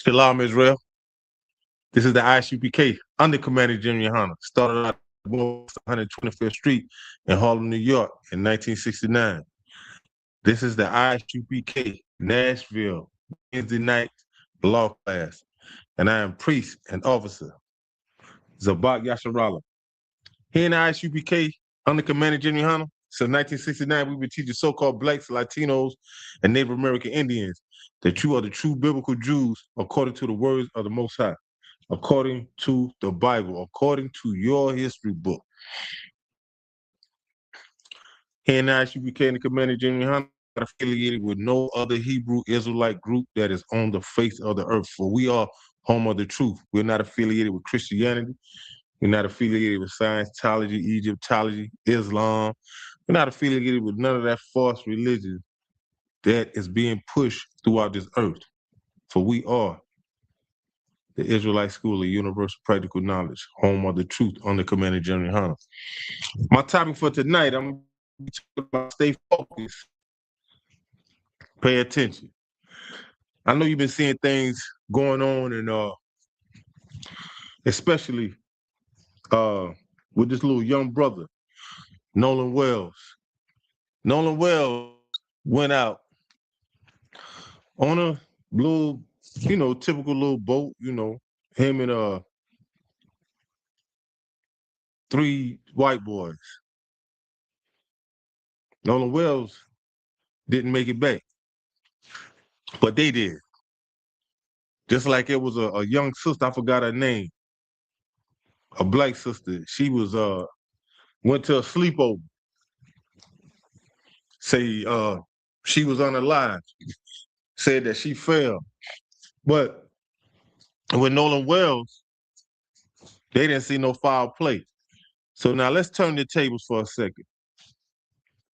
Shalom, Israel. This is the ISUPK under Commander Jimmy Hunter. Started out at 125th Street in Harlem, New York in 1969. This is the ISUPK Nashville Wednesday night law class, and I am priest and officer Zabak Yasharala. Here in the ISUPK under Commander Jimmy Hunter, since 1969, we've been teaching so-called blacks, Latinos, and Native American Indians that you are the true biblical Jews according to the words of the Most High, according to the Bible, according to your history book. Here in the ISUPK and the Commander Jimmy Hunter are affiliated with no other Hebrew Israelite group that is on the face of the earth, for we are home of the truth. We're not affiliated with Christianity. We're not affiliated with Scientology, Egyptology, Islam. We're not affiliated with none of that false religion that is being pushed throughout this earth. For we are the Israelite School of Universal Practical Knowledge, home of the truth under Commander Jimmy Hunter. My topic for tonight, I'm talking about stay focused, pay attention. I know you've been seeing things going on, and especially with this little young brother, Nolan Wells. Nolan Wells went out on a little, typical little boat, him and three white boys. Nolan Wells didn't make it back, but they did. Just like it was a young sister, I forgot her name, a black sister. She was went to a sleepover. Say she was unalive. Said that she fell. But with Nolan Wells, they didn't see no foul play. So now let's turn the tables for a second.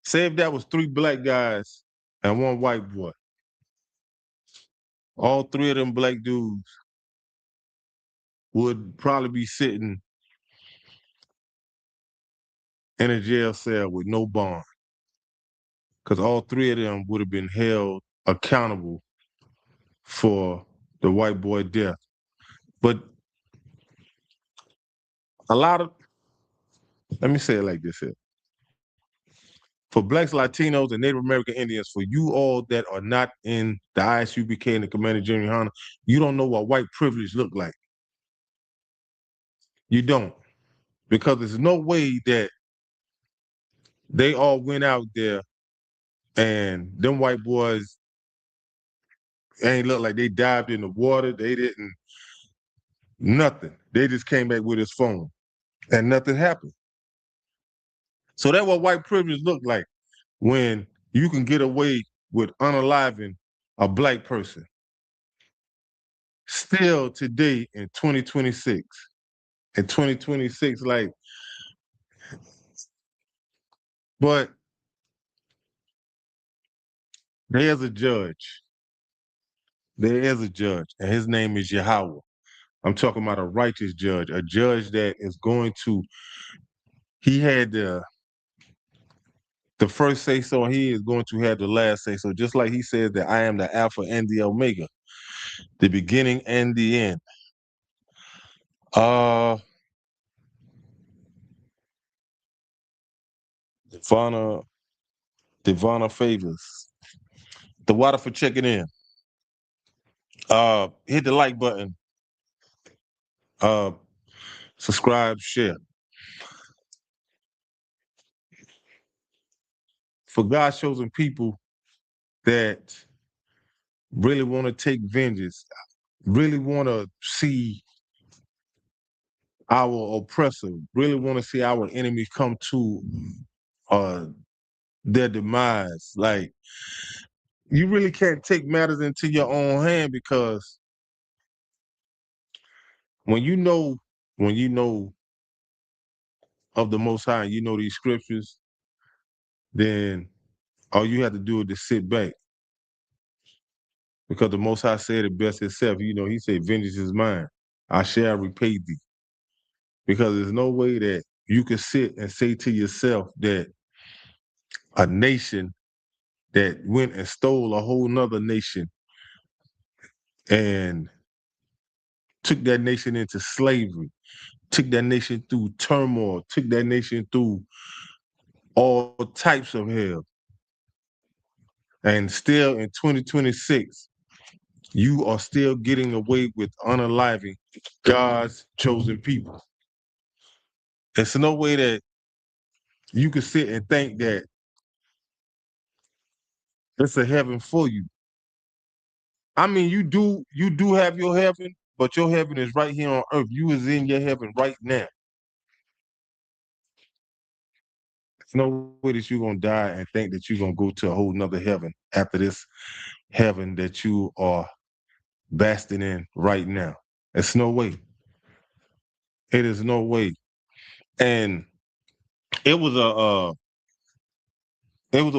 Say if that was three black guys and one white boy. All three of them black dudes would probably be sitting in a jail cell with no bond. Because all three of them would have been held accountable for the white boy death. But let me say it like this here. For blacks, Latinos, and Native American Indians, for you all that are not in the ISUPK and the Commander Jimmy Hunter, you don't know what white privilege look like. You don't. Because there's no way that they all went out there and them white boys ain't look like they dived in the water. They didn't, nothing. They just came back with his phone and nothing happened. So that's what white privilege look like when you can get away with unaliving a black person. Still today in 2026, like, but there's a judge. There is a judge, and his name is Yahweh. I'm talking about a righteous judge, a judge that is going to, he had the first say so, he is going to have the last say so. Just like he says that I am the Alpha and the Omega, the beginning and the end. Devana Favors. The water for checking in. Hit the like button. Subscribe, share. For God's chosen people that really want to take vengeance, really want to see our oppressor, really want to see our enemies come to their demise. Like, you really can't take matters into your own hand, because when you know of the Most High, and you know these scriptures, then all you have to do is to sit back. Because the Most High said it best himself. He said, vengeance is mine. I shall repay thee. Because there's no way that you can sit and say to yourself that a nation that went and stole a whole nother nation and took that nation into slavery, took that nation through turmoil, took that nation through all types of hell. And still in 2026, you are still getting away with unaliving God's chosen people. There's no way that you can sit and think that it's a heaven for you. I mean, you do have your heaven, but your heaven is right here on earth. You is in your heaven right now. There's no way that you're gonna die and think that you're gonna go to a whole nother heaven after this heaven that you are basking in right now. It's no way. It is no way. And it was a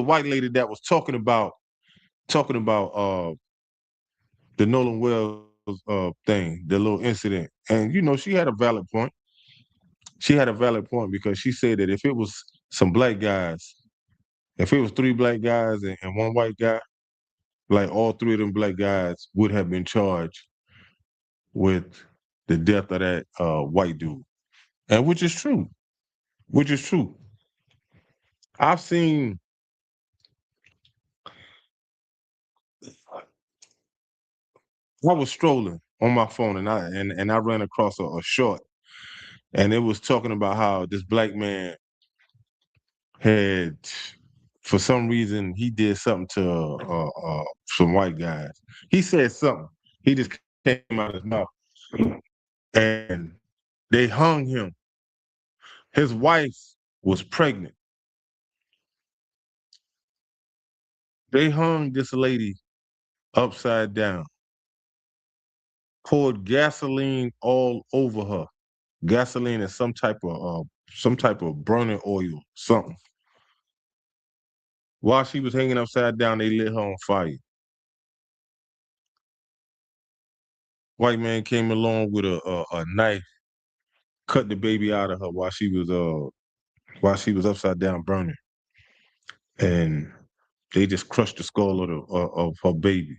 white lady that was talking about the Nolan Wells thing, the little incident. And she had a valid point. She had a valid point because she said that if it was some black guys, if it was three black guys and one white guy, like all three of them black guys would have been charged with the death of that white dude. And which is true. Which is true. I've seen I was strolling on my phone and I ran across a short, and it was talking about how this black man had, for some reason, he did something to some white guys. He said something. He just came out of his mouth, and they hung him. His wife was pregnant. They hung this lady upside down, poured gasoline all over her. Gasoline and some type of burning oil, something. While she was hanging upside down, they lit her on fire. White man came along with a knife, cut the baby out of her while she was upside down burning, and they just crushed the skull of her baby.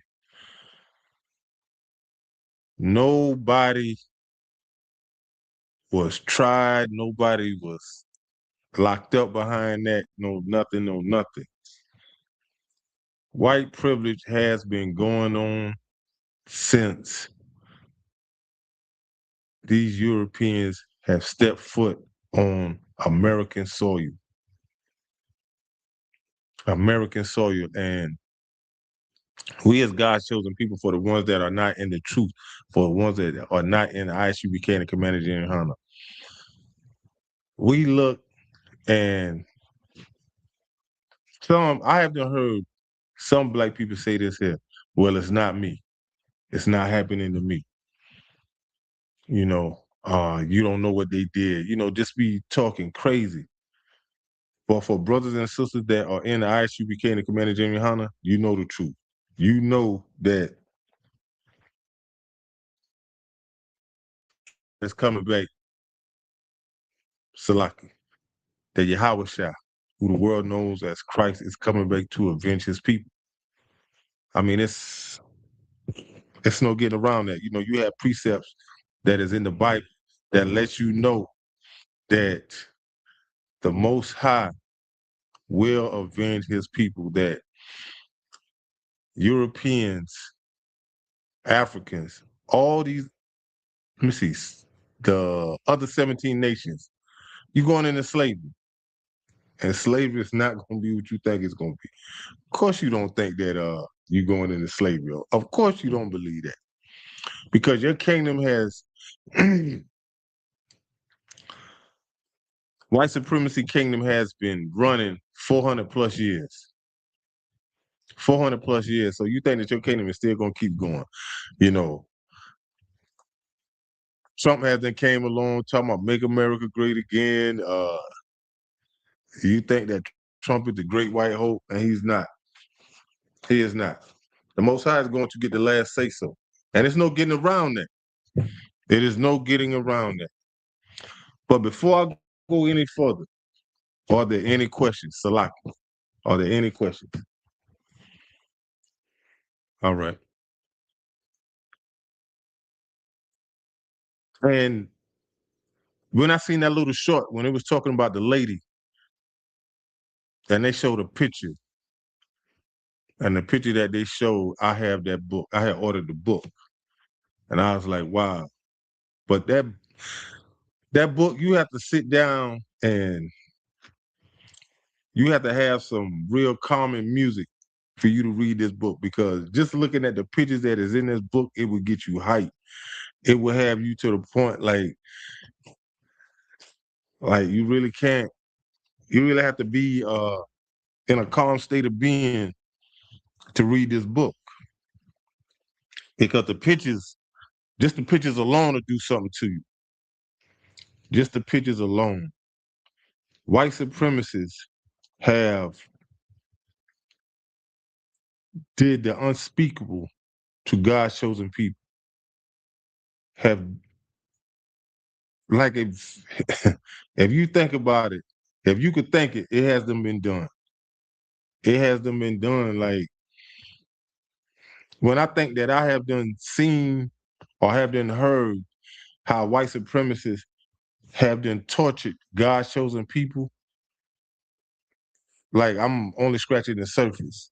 Nobody was tried. Nobody was locked up behind that. No nothing. No nothing. White privilege has been going on since these Europeans have stepped foot on American soil. American soil. And we as God's chosen people, for the ones that are not in the truth, for the ones that are not in the ISUBK and Commander General Hunter, we look and I have heard some black people say this here, well, it's not me. It's not happening to me. You don't know what they did. Just be talking crazy. But for brothers and sisters that are in the ISUBK and the Commander General Hunter, you know the truth. You know that it's coming back, Salaki, that Yahweh Shah, who the world knows as Christ, is coming back to avenge his people. I mean, it's no getting around that. You have precepts that is in the Bible that lets you know that the Most High will avenge his people, that Europeans, Africans, all these, let me see, the other 17 nations, you're going into slavery. And slavery is not going to be what you think it's going to be. Of course you don't think that you're going into slavery. Of course you don't believe that. Because your kingdom has white supremacy kingdom has been running 400 plus years. 400 plus years. So you think that your kingdom is still going to keep going. Trump has then came along talking about make America great again. You think that Trump is the great white hope, and he's not. He is not. The Most High is going to get the last say so. And there's no getting around that. It is no getting around that. But before I go any further, are there any questions? Salaki, are there any questions? All right. And when I seen that little short, when it was talking about the lady, and they showed a picture, and the picture that they showed, I have that book. I had ordered the book, and I was like, wow. But that book, you have to sit down and you have to have some real calming music for you to read this book, because just looking at the pictures that is in this book, it will get you hyped. It will have you to the point like you really can't. You really have to be in a calm state of being to read this book, because just the pictures alone will do something to you. Just the pictures alone. White supremacists have did the unspeakable to God's chosen people. Have, like, if you think about it, if you could think it, it has them been done. It has them been done. Like, when I think that I have done seen or have done heard how white supremacists have done tortured God's chosen people, like, I'm only scratching the surface.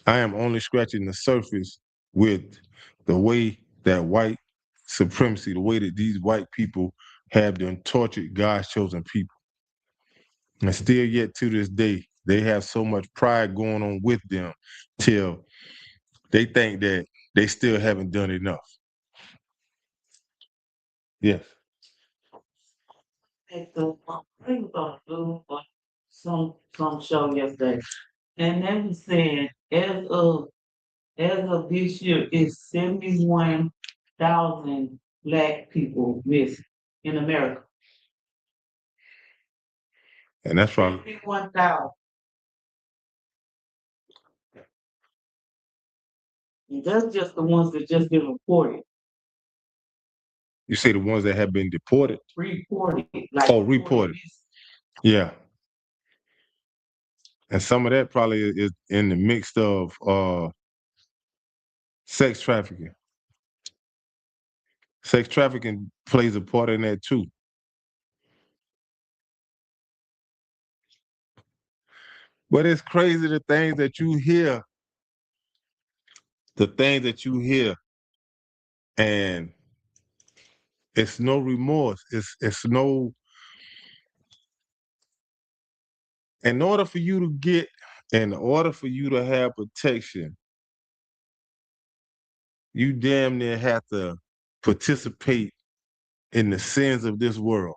I am only scratching the surface with the way that white supremacy, the way that these white people have done tortured God's chosen people. And still yet to this day, they have so much pride going on with them till they think that they still haven't done enough. Yes. At the I was on some show yesterday, and they was saying as of this year, it's 71,000 black people missing in America. And that's from, 71,000. And that's just the ones that just been reported. you say the ones that have been deported? Reported. Like Oh, reported. Yeah. And some of that probably is in the mix of sex trafficking. Sex trafficking plays a part in that too. But it's crazy the things that you hear, and it's no remorse. It's no. In order for you to get, in order for you to have protection, you damn near have to participate in the sins of this world.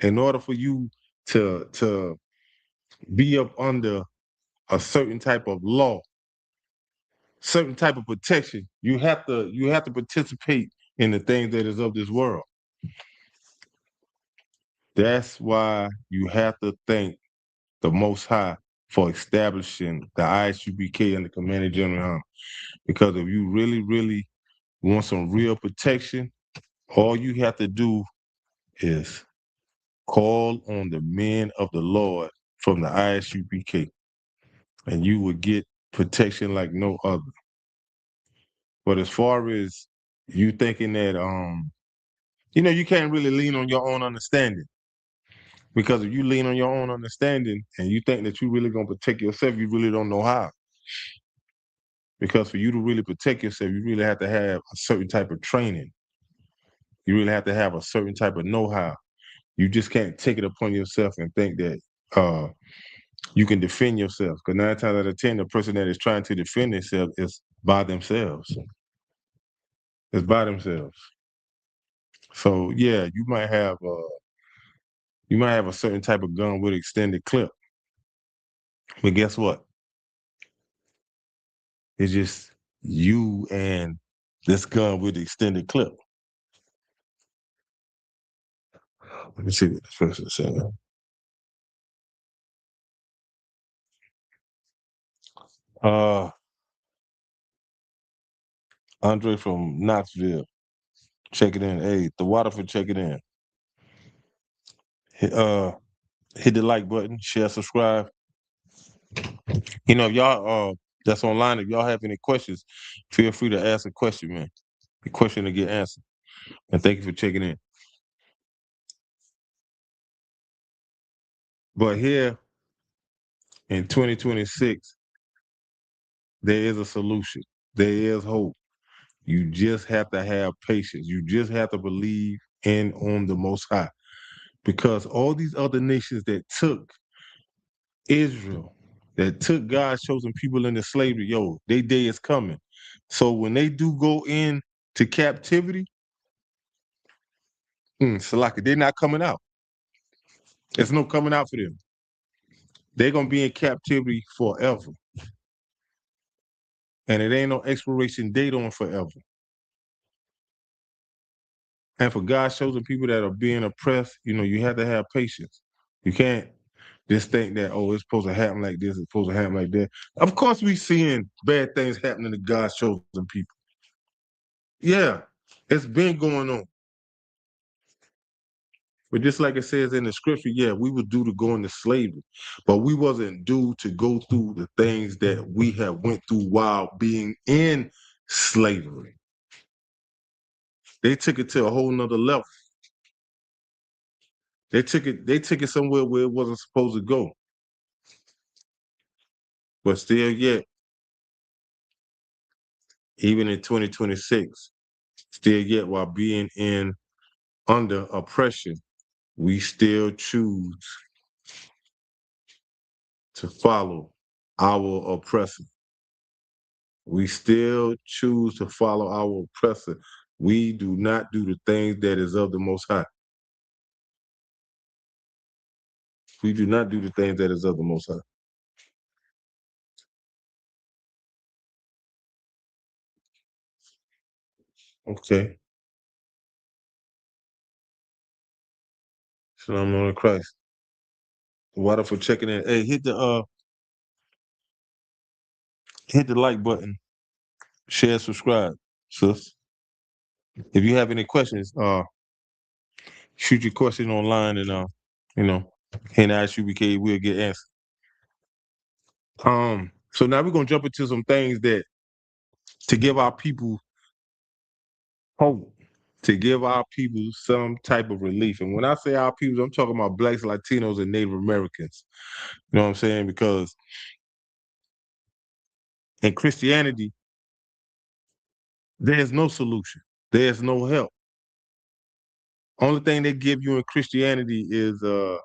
In order for you to be up under a certain type of law, certain type of protection, you have to participate in the things that is of this world. That's why you have to thank the Most High for establishing the ISUPK and the Commanding General Army. Because if you really, really want some real protection, all you have to do is call on the men of the Lord from the ISUPK, and you will get protection like no other. But as far as you thinking that, you can't really lean on your own understanding. Because if you lean on your own understanding and you think that you really gonna protect yourself, you really don't know how. Because for you to really protect yourself, you really have to have a certain type of training. You really have to have a certain type of know-how. You just can't take it upon yourself and think that you can defend yourself. Because 9 times out of 10, the person that is trying to defend themselves is by themselves. It's by themselves. So yeah, you might have a certain type of gun with extended clip. But guess what? It's just you and this gun with the extended clip. Let me see what this person said. Andre from Knoxville, checking in. Hey, the Waterford checking in. Hit the like button, share, subscribe. If y'all that's online, if y'all have any questions, feel free to ask a question, man. The question to get answered. And thank you for checking in. But here in 2026, there is a solution. There is hope. You just have to have patience. You just have to believe in on the Most High. Because all these other nations that took Israel, that took God's chosen people into slavery, yo, their day is coming. So when they do go in to captivity, Salaki, they're not coming out. There's no coming out for them. They're gonna be in captivity forever. And it ain't no expiration date on forever. And for God's chosen people that are being oppressed, you have to have patience. You can't just think that, oh, it's supposed to happen like this, it's supposed to happen like that. Of course, we seeing bad things happening to God's chosen people. Yeah, it's been going on. But just like it says in the scripture, yeah, we were due to go into slavery, but we wasn't due to go through the things that we have went through while being in slavery. They took it to a whole nother level. They took it somewhere where it wasn't supposed to go. But still yet, even in 2026, still yet while being in under oppression, we still choose to follow our oppressor. We still choose to follow our oppressor. We do not do the things that is of the Most High. We do not do the things that is of the Most High. Okay. Shalom on Christ. Water for checking in. Hey, hit the like button. Share, subscribe, sis. If you have any questions, shoot your question online and and ISUBK will get answered. So now we're gonna jump into some things that to give our people hope, to give our people some type of relief. And when I say our people, I'm talking about Blacks, Latinos, and Native Americans. You know what I'm saying? Because in Christianity, there's no solution. There's no help. Only thing they give you in Christianity is a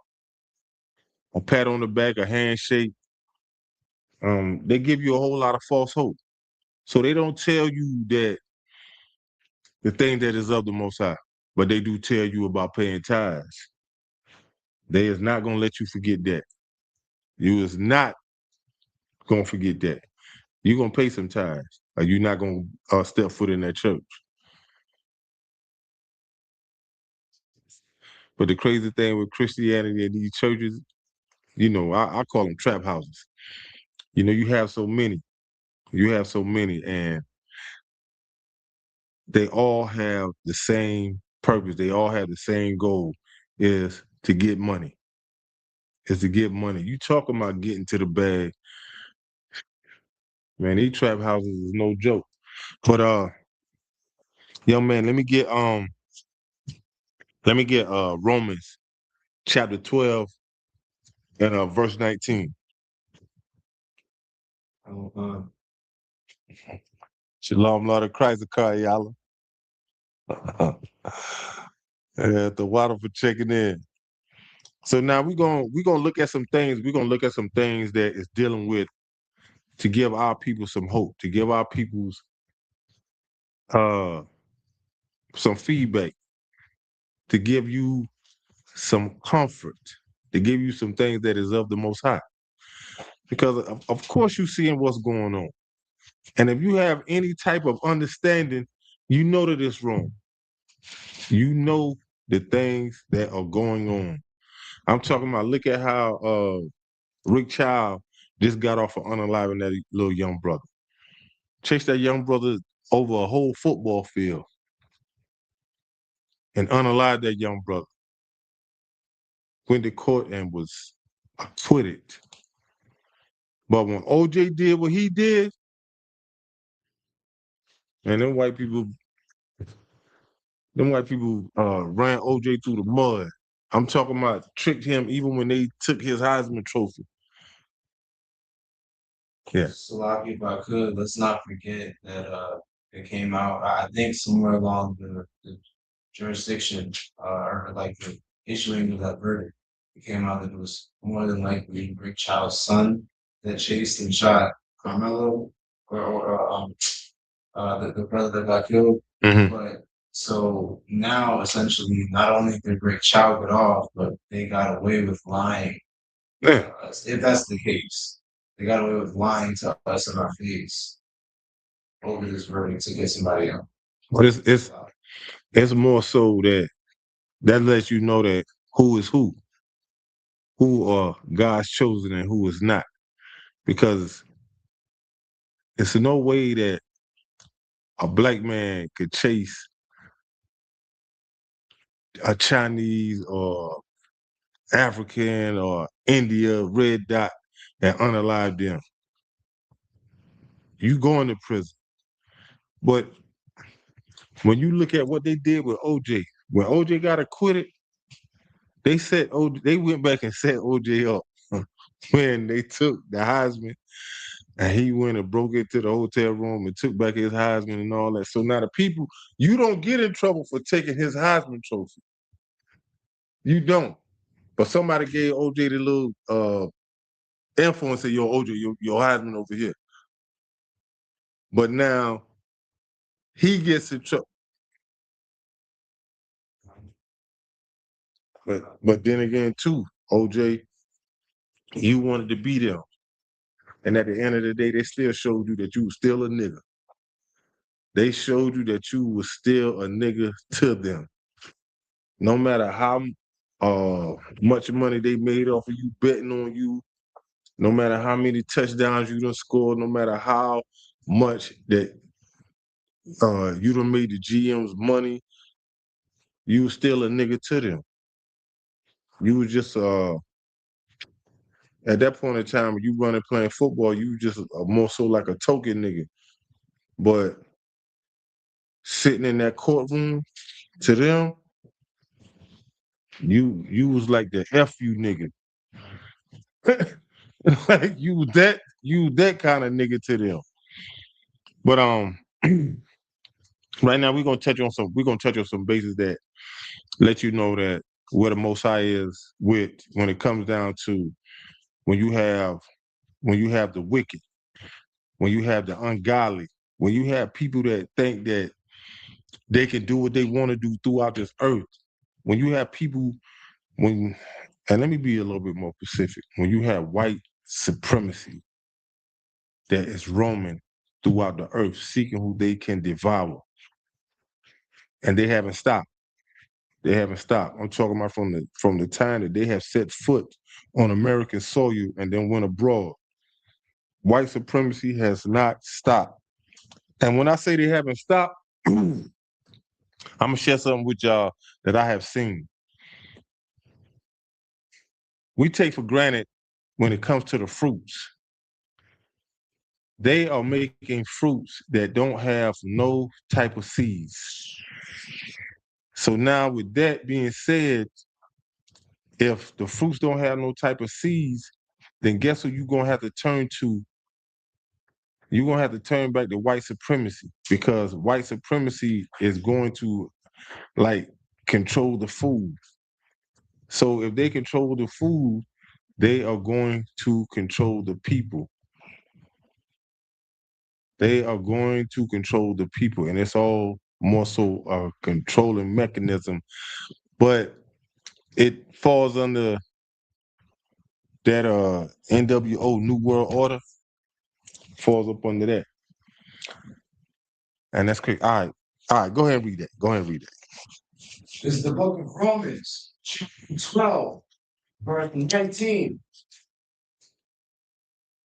pat on the back, a handshake. They give you a whole lot of false hope. So they don't tell you that the thing that is of the Most High, but they do tell you about paying tithes. They is not gonna let you forget that. You is not gonna forget that. You're gonna pay some tithes, or you're not gonna step foot in that church. But the crazy thing with Christianity and these churches, I call them trap houses. You have so many. You have so many, and they all have the same purpose. They all have the same goal, is to get money. Is to get money. You talking about getting to the bag. Man, these trap houses is no joke. But young man, let me get Romans chapter 12 and verse 19. Shalom, Lord of Christ, Yalla. The water for checking in. So now we're gonna look at some things. We're gonna look at some things that is dealing with to give our people some hope, to give our people's some feedback, to give you some comfort, to give you some things that is of the Most High. Because of course you're seeing what's going on. And if you have any type of understanding, you know that it's wrong. You know the things that are going on. I'm talking about, look at how Rick Child just got off of unaliving that little young brother. Chased that young brother over a whole football field and unalived that young brother. Went to court and was acquitted. But when OJ did what he did, and them white people, Them white people ran OJ through the mud. I'm talking about tricked him even when they took his Heisman Trophy. Yeah. Salaki, if I could, let's not forget that it came out, I think somewhere along the jurisdiction, or like the issuing of that verdict, it came out that it was more than likely Rick Child's son that chased and shot Carmelo, or the brother that got killed. Mm-hmm. But so now essentially, not only did Rick Child get off, but they got away with lying. Yeah. If that's the case, they got away with lying to us in our face over this verdict to get somebody else. But it's more so that lets you know that who is who are God's chosen and who is not. Because it's no way that a black man could chase a Chinese or African or India red dot and unalive them. You going to prison. But when you look at what they did with OJ, when OJ got acquitted, they went back and set OJ up when they took the Heisman and he went and broke into the hotel room and took back his Heisman and all that. So now the people, you don't get in trouble for taking his Heisman trophy. You don't. But somebody gave OJ the little influence of your OJ, your Heisman over here. But now he gets in trouble. But then again, too, OJ, you wanted to be there. And at the end of the day, they still showed you that you was still a nigga. They showed you that you was still a nigga to them. No matter how much money they made off of you betting on you, no matter how many touchdowns you done scored, no matter how much that you done made the GM's money, you was still a nigga to them. You was just at that point in time when you running playing football, you just more so like a token nigga. But sitting in that courtroom to them, you was like the F you nigga. Like you that kind of nigga to them. But right now we're gonna touch on some bases that let you know that where the Most High is with when it comes down to when you have the wicked, when you have the ungodly, when you have people that think that they can do what they want to do throughout this earth, when you have people and let me be a little bit more specific, when you have white supremacy that is roaming throughout the earth seeking who they can devour, and they haven't stopped. They haven't stopped. I'm talking about from the time that they have set foot on American soil and then went abroad. White supremacy has not stopped. And when I say they haven't stopped, I'm gonna share something with y'all that I have seen. We take for granted when it comes to the fruits. They are making fruits that don't have no type of seeds. So now with that being said, if the fruits don't have no type of seeds, then guess who you're gonna have to turn to? You're gonna have to turn back to white supremacy because white supremacy is going to like control the food. So if they control the food, they are going to control the people. They are going to control the people, and it's all more so a controlling mechanism. But it falls under that NWO New World Order, falls up under that. And that's quick. All right, go ahead and read that. Go ahead and read that. This is the book of Romans, chapter 12, verse 19.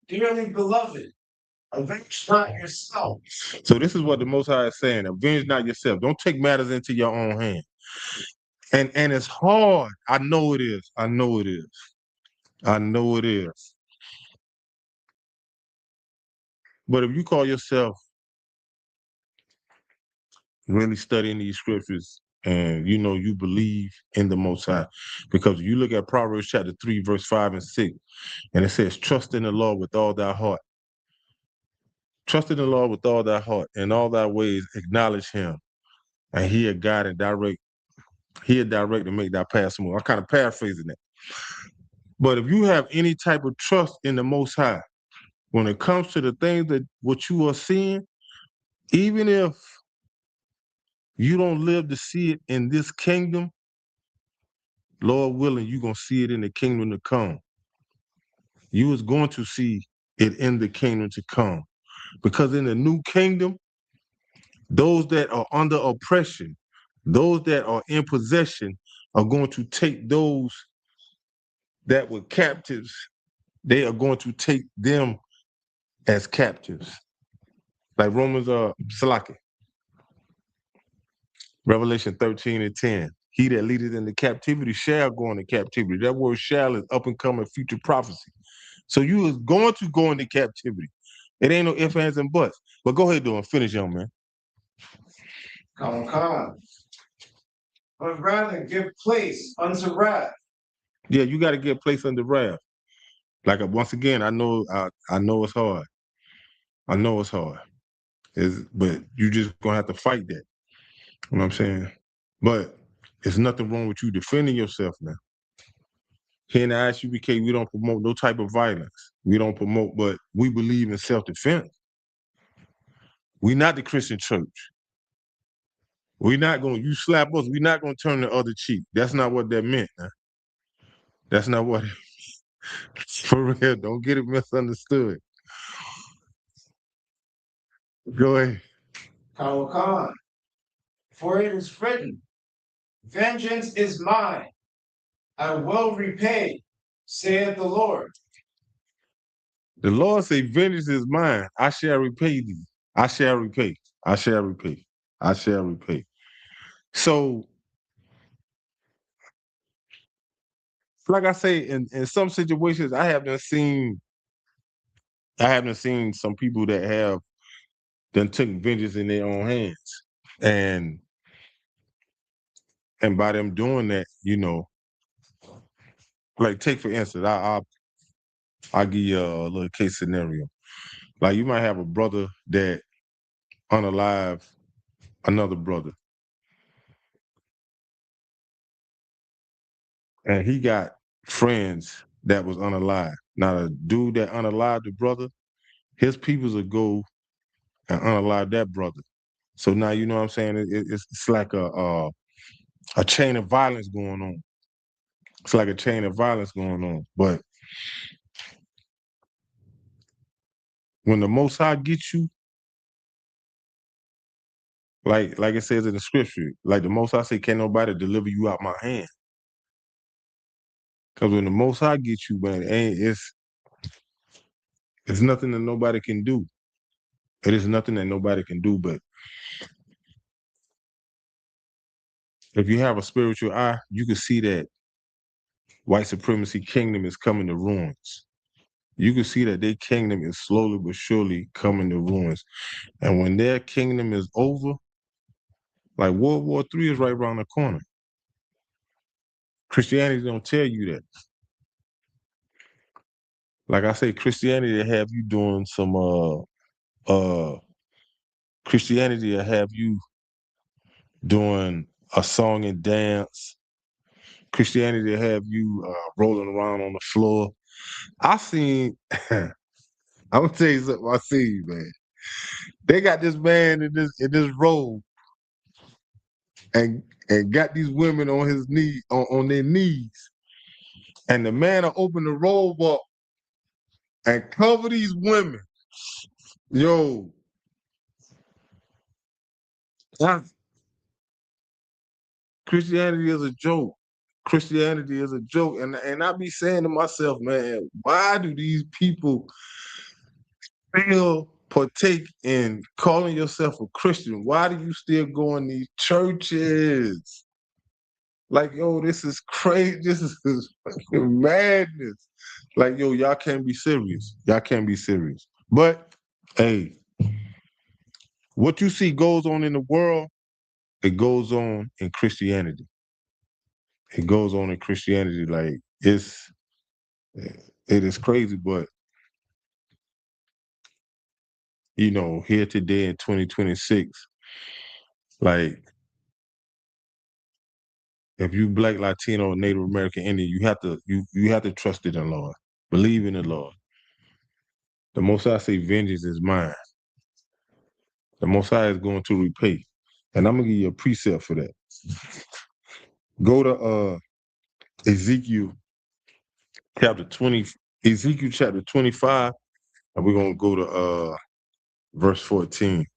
Dearly beloved, avenge not yourself. So this is what the Most High is saying: avenge not yourself. Don't take matters into your own hand. And it's hard. I know it is. I know it is. I know it is. But if you call yourself really studying these scriptures and you know you believe in the Most High. Because you look at Proverbs chapter 3, verse 5 and 6, and it says, trust in the Lord with all thy heart. Trust in the Lord with all thy heart, and all thy ways acknowledge him, and he'll guide and direct. He'll direct and make thy path smooth. I'm kind of paraphrasing that. But if you have any type of trust in the Most High, when it comes to the things that what you are seeing, even if you don't live to see it in this kingdom, Lord willing, you're going to see it in the kingdom to come. You is going to see it in the kingdom to come. Because in the new kingdom, those that are under oppression, those that are in possession are going to take those that were captives, they are going to take them as captives. Like Salaki, Revelation 13 and 10. He that leadeth into captivity shall go into captivity. That word shall is up and coming future prophecy. So you is going to go into captivity. It ain't no ifs, ands, and buts. But go ahead, and finish, young man. Come. But rather give place unto wrath. Yeah, you got to give place under wrath. Like once again, I know it's hard. I know it's hard. But you just gonna have to fight that. You know what I'm saying? But there's nothing wrong with you defending yourself now. Here in the ISUPK, we don't promote no type of violence. We don't promote, but we believe in self-defense. We're not the Christian church. We're not going, you slap us, we're not going to turn the other cheek. That's not what that meant. Man. That's not what, for real, don't get it misunderstood. Go ahead. Khan. For it is written, vengeance is mine, I will repay, saith the Lord. The Lord say, vengeance is mine. I shall repay thee. I shall repay. I shall repay. I shall repay. So, like I say, in some situations, I haven't seen some people that have done took vengeance in their own hands. And by them doing that, you know, like take for instance, I'll give you a little case scenario. Like you might have a brother that unalive another brother. And he got friends that was unalive. Now the dude that unalived the brother, his peoples will go and unalive that brother. So now you know what I'm saying? It's like a chain of violence going on. It's like a chain of violence going on. But when the Most High gets you, like it says in the scripture, like the Most High say, can't nobody deliver you out my hand. Because when the Most High gets you, man, it's nothing that nobody can do. It is nothing that nobody can do. But if you have a spiritual eye, you can see that white supremacy kingdom is coming to ruins. You can see that their kingdom is slowly but surely coming to ruins. And when their kingdom is over, like World War III is right around the corner. Christianity don't tell you that. Like I say, Christianity will have you doing some Christianity will have you doing a song and dance. Christianity will have you rolling around on the floor. I seen I'm gonna tell you something I seen, man. They got this man in this robe and got these women on his knee on their knees. And the man will open the robe up and cover these women. Yo, Christianity is a joke. Christianity is a joke. And I be saying to myself, man, why do these people still partake in calling yourself a Christian? Why do you still go in these churches? Like, yo, this is crazy. This is fucking madness. Like, yo, y'all can't be serious. Y'all can't be serious. But, hey, what you see goes on in the world, it goes on in Christianity. It goes on in Christianity. Like it is crazy, but here today in 2026, like if you Black, Latino, Native American, Indian, you have to trust in the Lord, believe in the Lord. The Most High say, "Vengeance is mine." The Most High is going to repay, and I'm gonna give you a precept for that. Go to Ezekiel chapter 20, Ezekiel chapter 25, and we're gonna go to verse 14.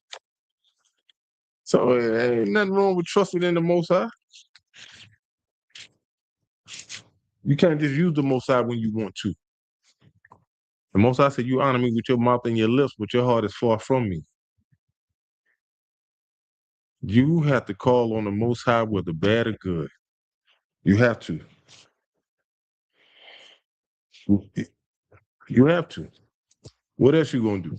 So ain't nothing wrong with trusting in the Most High. You can't just use the Most High when you want to. The Most High said, "You honor me with your mouth and your lips, but your heart is far from me." You have to call on the Most High, whether bad or good. You have to. You have to. What else you gonna do?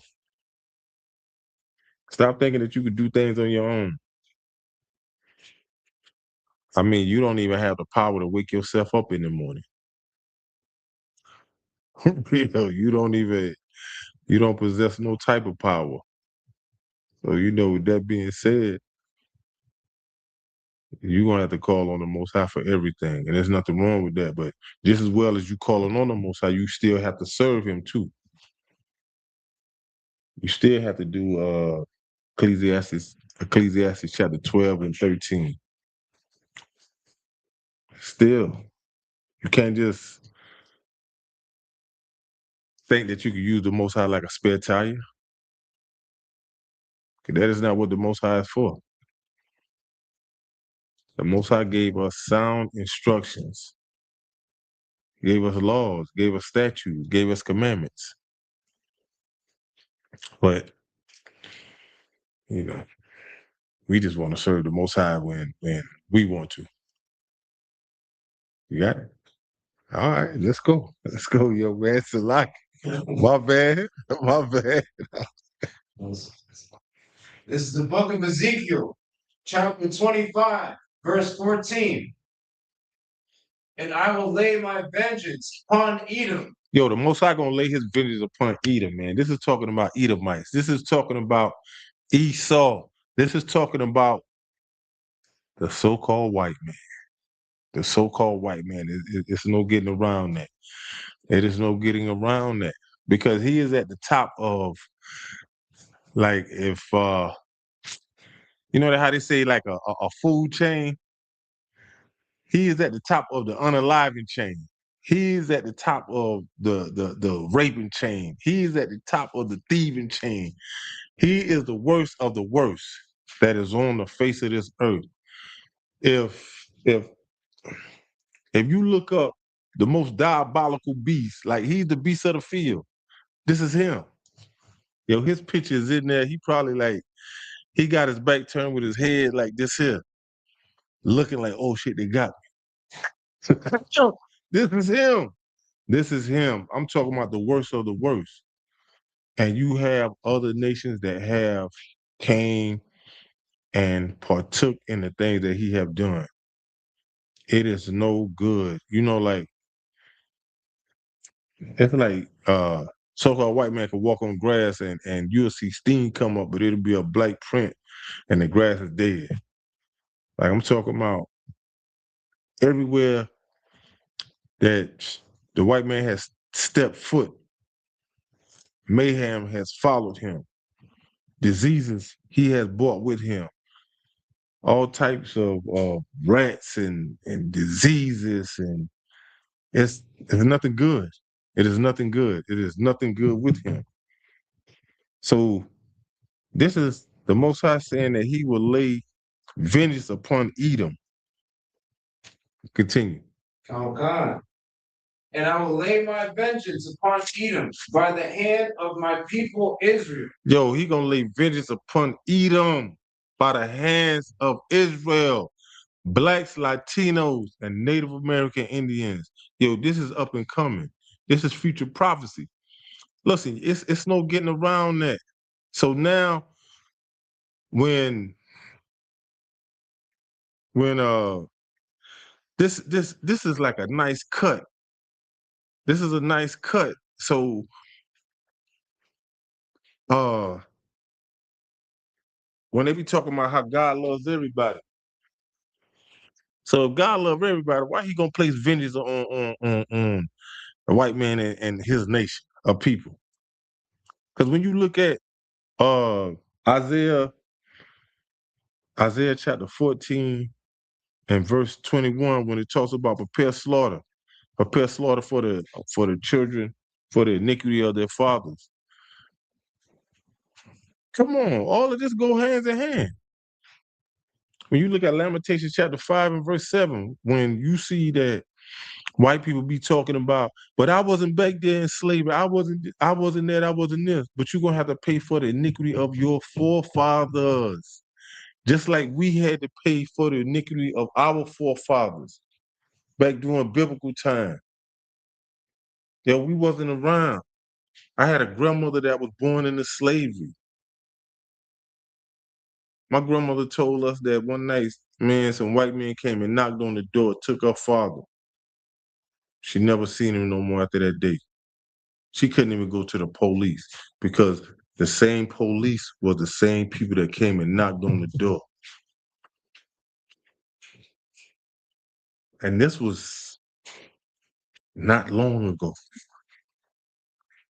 Stop thinking that you could do things on your own. I mean, you don't even have the power to wake yourself up in the morning. You don't possess no type of power. So, with that being said, you're gonna have to call on the Most High for everything. And there's nothing wrong with that. But just as well as you calling on the Most High, you still have to serve him too. You still have to do Ecclesiastes chapter 12 and 13. Still, you can't just think that you can use the Most High like a spare tire. 'Cause that is not what the Most High is for. The Most High gave us sound instructions, gave us laws, gave us statutes, gave us commandments. But, we just want to serve the Most High when we want to. You got it? All right, let's go. Let's go, yo, man. Salak. My bad. My bad. This is the book of Ezekiel, chapter 25, verse 14. And I will lay my vengeance upon Edom. Yo, the Most High gonna lay his vengeance upon Edom, man. This is talking about Edomites. This is talking about Esau. This is talking about the so-called white man. The so-called white man. It's no getting around that. It is no getting around that. Because he is at the top of, like, if you know how they say, like a food chain. He is at the top of the unaliving chain. He is at the top of the raping chain. He is at the top of the thieving chain. He is the worst of the worst that is on the face of this earth. If you look up the most diabolical beast, like he's the beast of the field. This is him. Yo, his picture is in there. He probably he got his back turned with his head like this here, looking like, oh shit, they got me. Yo, this is him. This is him. I'm talking about the worst of the worst. And you have other nations that have came and partook in the things that he have done. It is no good. It's like so-called white man can walk on grass and you'll see steam come up, but it'll be a black print and the grass is dead. Like I'm talking about everywhere that the white man has stepped foot, mayhem has followed him. Diseases he has brought with him. All types of rats and diseases, and it's nothing good. It is nothing good. It is nothing good with him. So this is the Most High saying that he will lay vengeance upon Edom. Continue. Oh God. And I will lay my vengeance upon Edom by the hand of my people Israel. Yo, he gonna lay vengeance upon Edom by the hands of Israel. Blacks, Latinos, and Native American Indians. Yo, this is up and coming. This is future prophecy. Listen, it's no getting around that. So now, when when this is like a nice cut. This is a nice cut. So uh when they be talking about how God loves everybody. So if God loves everybody, why he gonna place vengeance on a white man and his nation of people? Because when you look at uh Isaiah Isaiah chapter 14 and verse 21, when it talks about prepare slaughter for the children, for the iniquity of their fathers. Come on, all of this go hands in hand. When you look at Lamentations chapter 5 and verse 7, when you see that white people be talking about, but I wasn't back there in slavery, I wasn't that, I wasn't this, but you're gonna have to pay for the iniquity of your forefathers. Just like we had to pay for the iniquity of our forefathers back during biblical time. Yeah, we wasn't around. I had a grandmother that was born into slavery. My grandmother told us that one night, man, some white men came and knocked on the door, took her father. She never seen him no more after that day. She couldn't even go to the police because the same police was the same people that came and knocked on the door. And this was not long ago.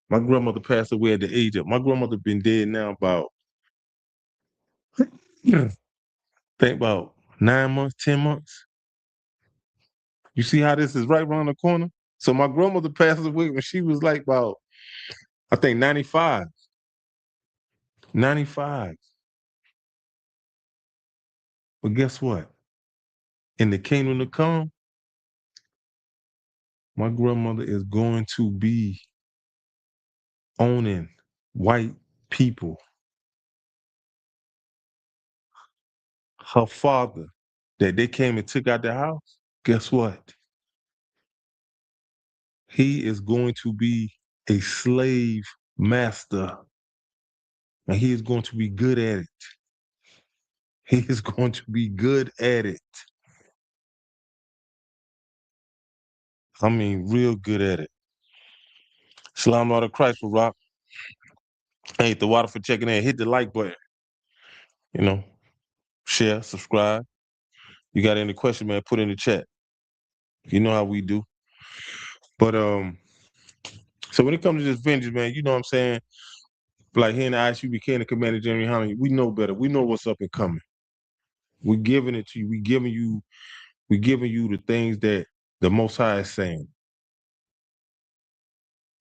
My grandmother passed away at the age of, my grandmother been dead now about, think about 9 months, 10 months. You see how this is right around the corner? So my grandmother passed away when she was like about, I think 95. 95. But guess what? In the kingdom to come, my grandmother is going to be owning white people. Her father, that they came and took out the house, guess what? He is going to be a slave master. And he is going to be good at it. He is going to be good at it. I mean, real good at it. Shalom Lord of Christ for Rock. Hey, the water for checking in. Hit the like button. You know, share, subscribe. You got any question, man, put in the chat. You know how we do. But so when it comes to this vengeance, man, you know what I'm saying? Like here in the ISUBK and the Commander General Hunter, we know better. We know what's up and coming. We're giving it to you. We're giving you the things that the Most High is saying.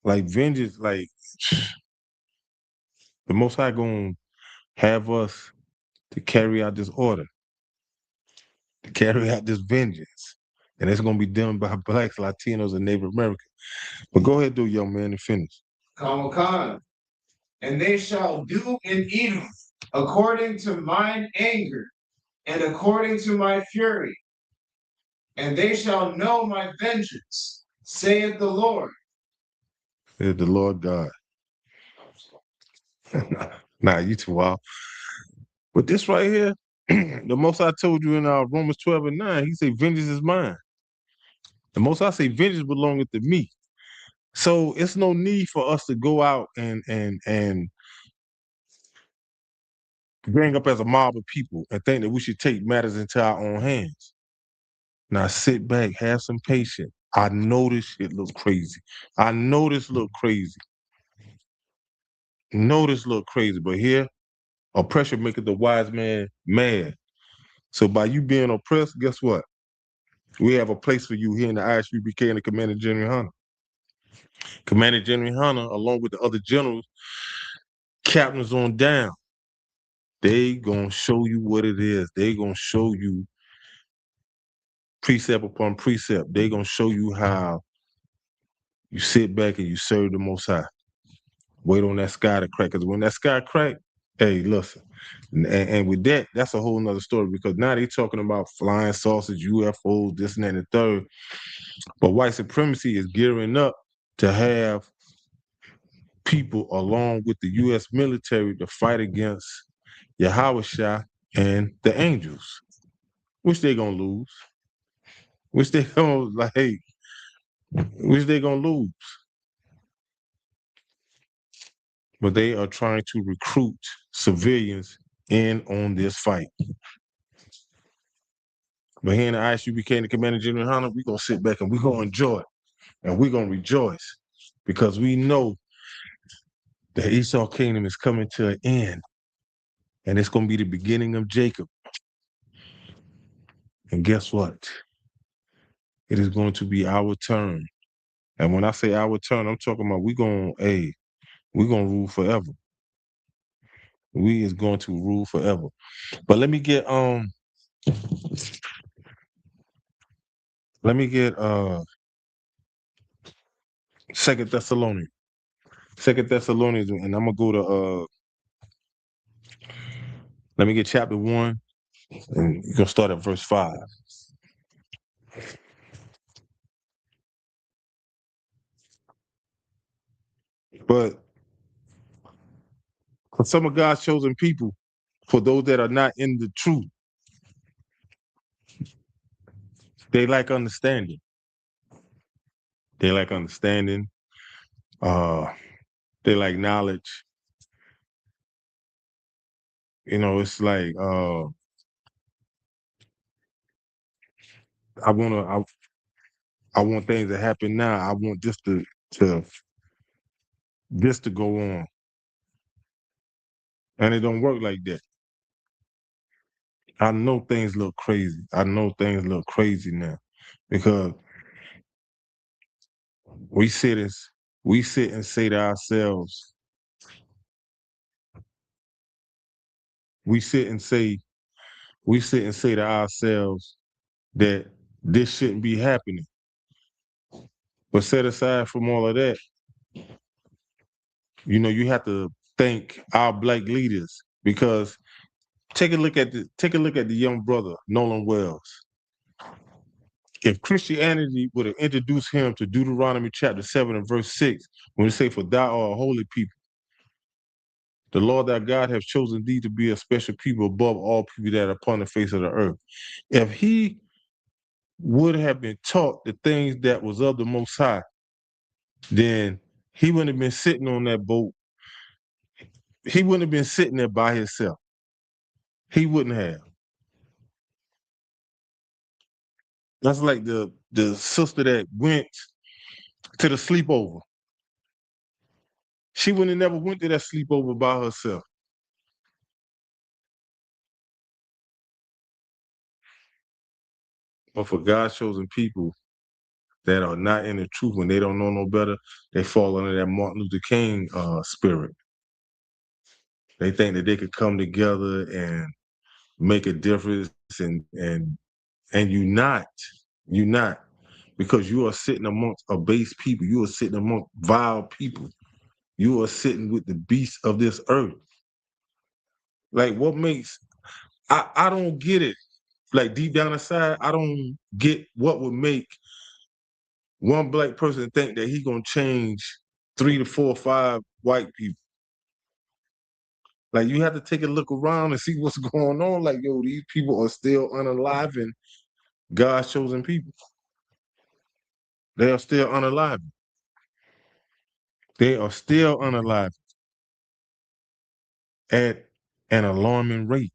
Like vengeance, like the Most High gonna have us to carry out this order, to carry out this vengeance. And it's gonna be done by blacks, Latinos, and Native Americans. But go ahead, do young man, and finish. Khan. And they shall do in Edom according to mine anger and according to my fury. And they shall know my vengeance, saith the Lord. Saith the Lord God. Nah, you too wild. But this right here, the most I told you in Romans 12 and 9, he said, vengeance is mine. The most I say, vengeance belongeth to me. So it's no need for us to go out and bring up as a mob of people and think that we should take matters into our own hands. Now sit back, have some patience. I know this shit look crazy. I know this look crazy. Know this look crazy, but here, oppression maketh the wise man mad. So by you being oppressed, guess what? We have a place for you here in the ISUBK and the Commander General Hunter. Commander General Hunter, along with the other generals, captains on down, they gonna show you what it is. They gonna show you precept upon precept. They gonna show you how you sit back and you serve the Most High. Wait on that sky to crack. Because when that sky crack, hey, listen. And with that, that's a whole nother story because now they talking about flying saucers, UFOs, this and that and the third. But white supremacy is gearing up to have people along with the U.S. military to fight against Yahweh Shah and the angels. which they gonna lose, which they gonna like, which they gonna lose. But they are trying to recruit civilians in on this fight. But here in the ISUPK, the Commander General Hunter, we're gonna sit back and we're gonna enjoy it. And we're gonna rejoice because we know the Esau kingdom is coming to an end. And it's gonna be the beginning of Jacob. And guess what? It is going to be our turn. And when I say our turn, I'm talking about we're gonna rule forever. We is going to rule forever. But let me get Second Thessalonians. Second Thessalonians, and I'm gonna go to let me get chapter 1, and you're gonna start at verse 5. But for some of God's chosen people, for those that are not in the truth, they lack understanding. They lack understanding. They lack knowledge. You know, it's like I want things to happen now. I want this to go on. And it don't work like that. I know things look crazy. I know things look crazy now because we sit and say to ourselves, we sit and say to ourselves that this shouldn't be happening. But set aside from all of that, you know, you have to thank our Black leaders because take a look at the young brother, Nolan Wells. If Christianity would have introduced him to Deuteronomy chapter 7 and verse 6, when it say, "For thou art a holy people, the Lord thy God hath chosen thee to be a special people above all people that are upon the face of the earth." If he would have been taught the things that was of the Most High, then he wouldn't have been sitting on that boat. He wouldn't have been sitting there by himself. He wouldn't have. That's like the sister that went to the sleepover. She wouldn't have never went to that sleepover by herself. But for God's chosen people that are not in the truth, when they don't know no better, they fall under that Martin Luther King spirit. They think that they could come together and make a difference and unite, because you are sitting amongst a base people. You are sitting amongst vile people. You are sitting with the beasts of this earth. Like, what makes I don't get it. Like, deep down inside, I don't get what would make one Black person think that he gonna change 3 to 4 or 5 white people. Like, you have to take a look around and see what's going on. Like, yo, these people are still unaliving God's chosen people. They are still unaliving. They are still unaliving at an alarming rate.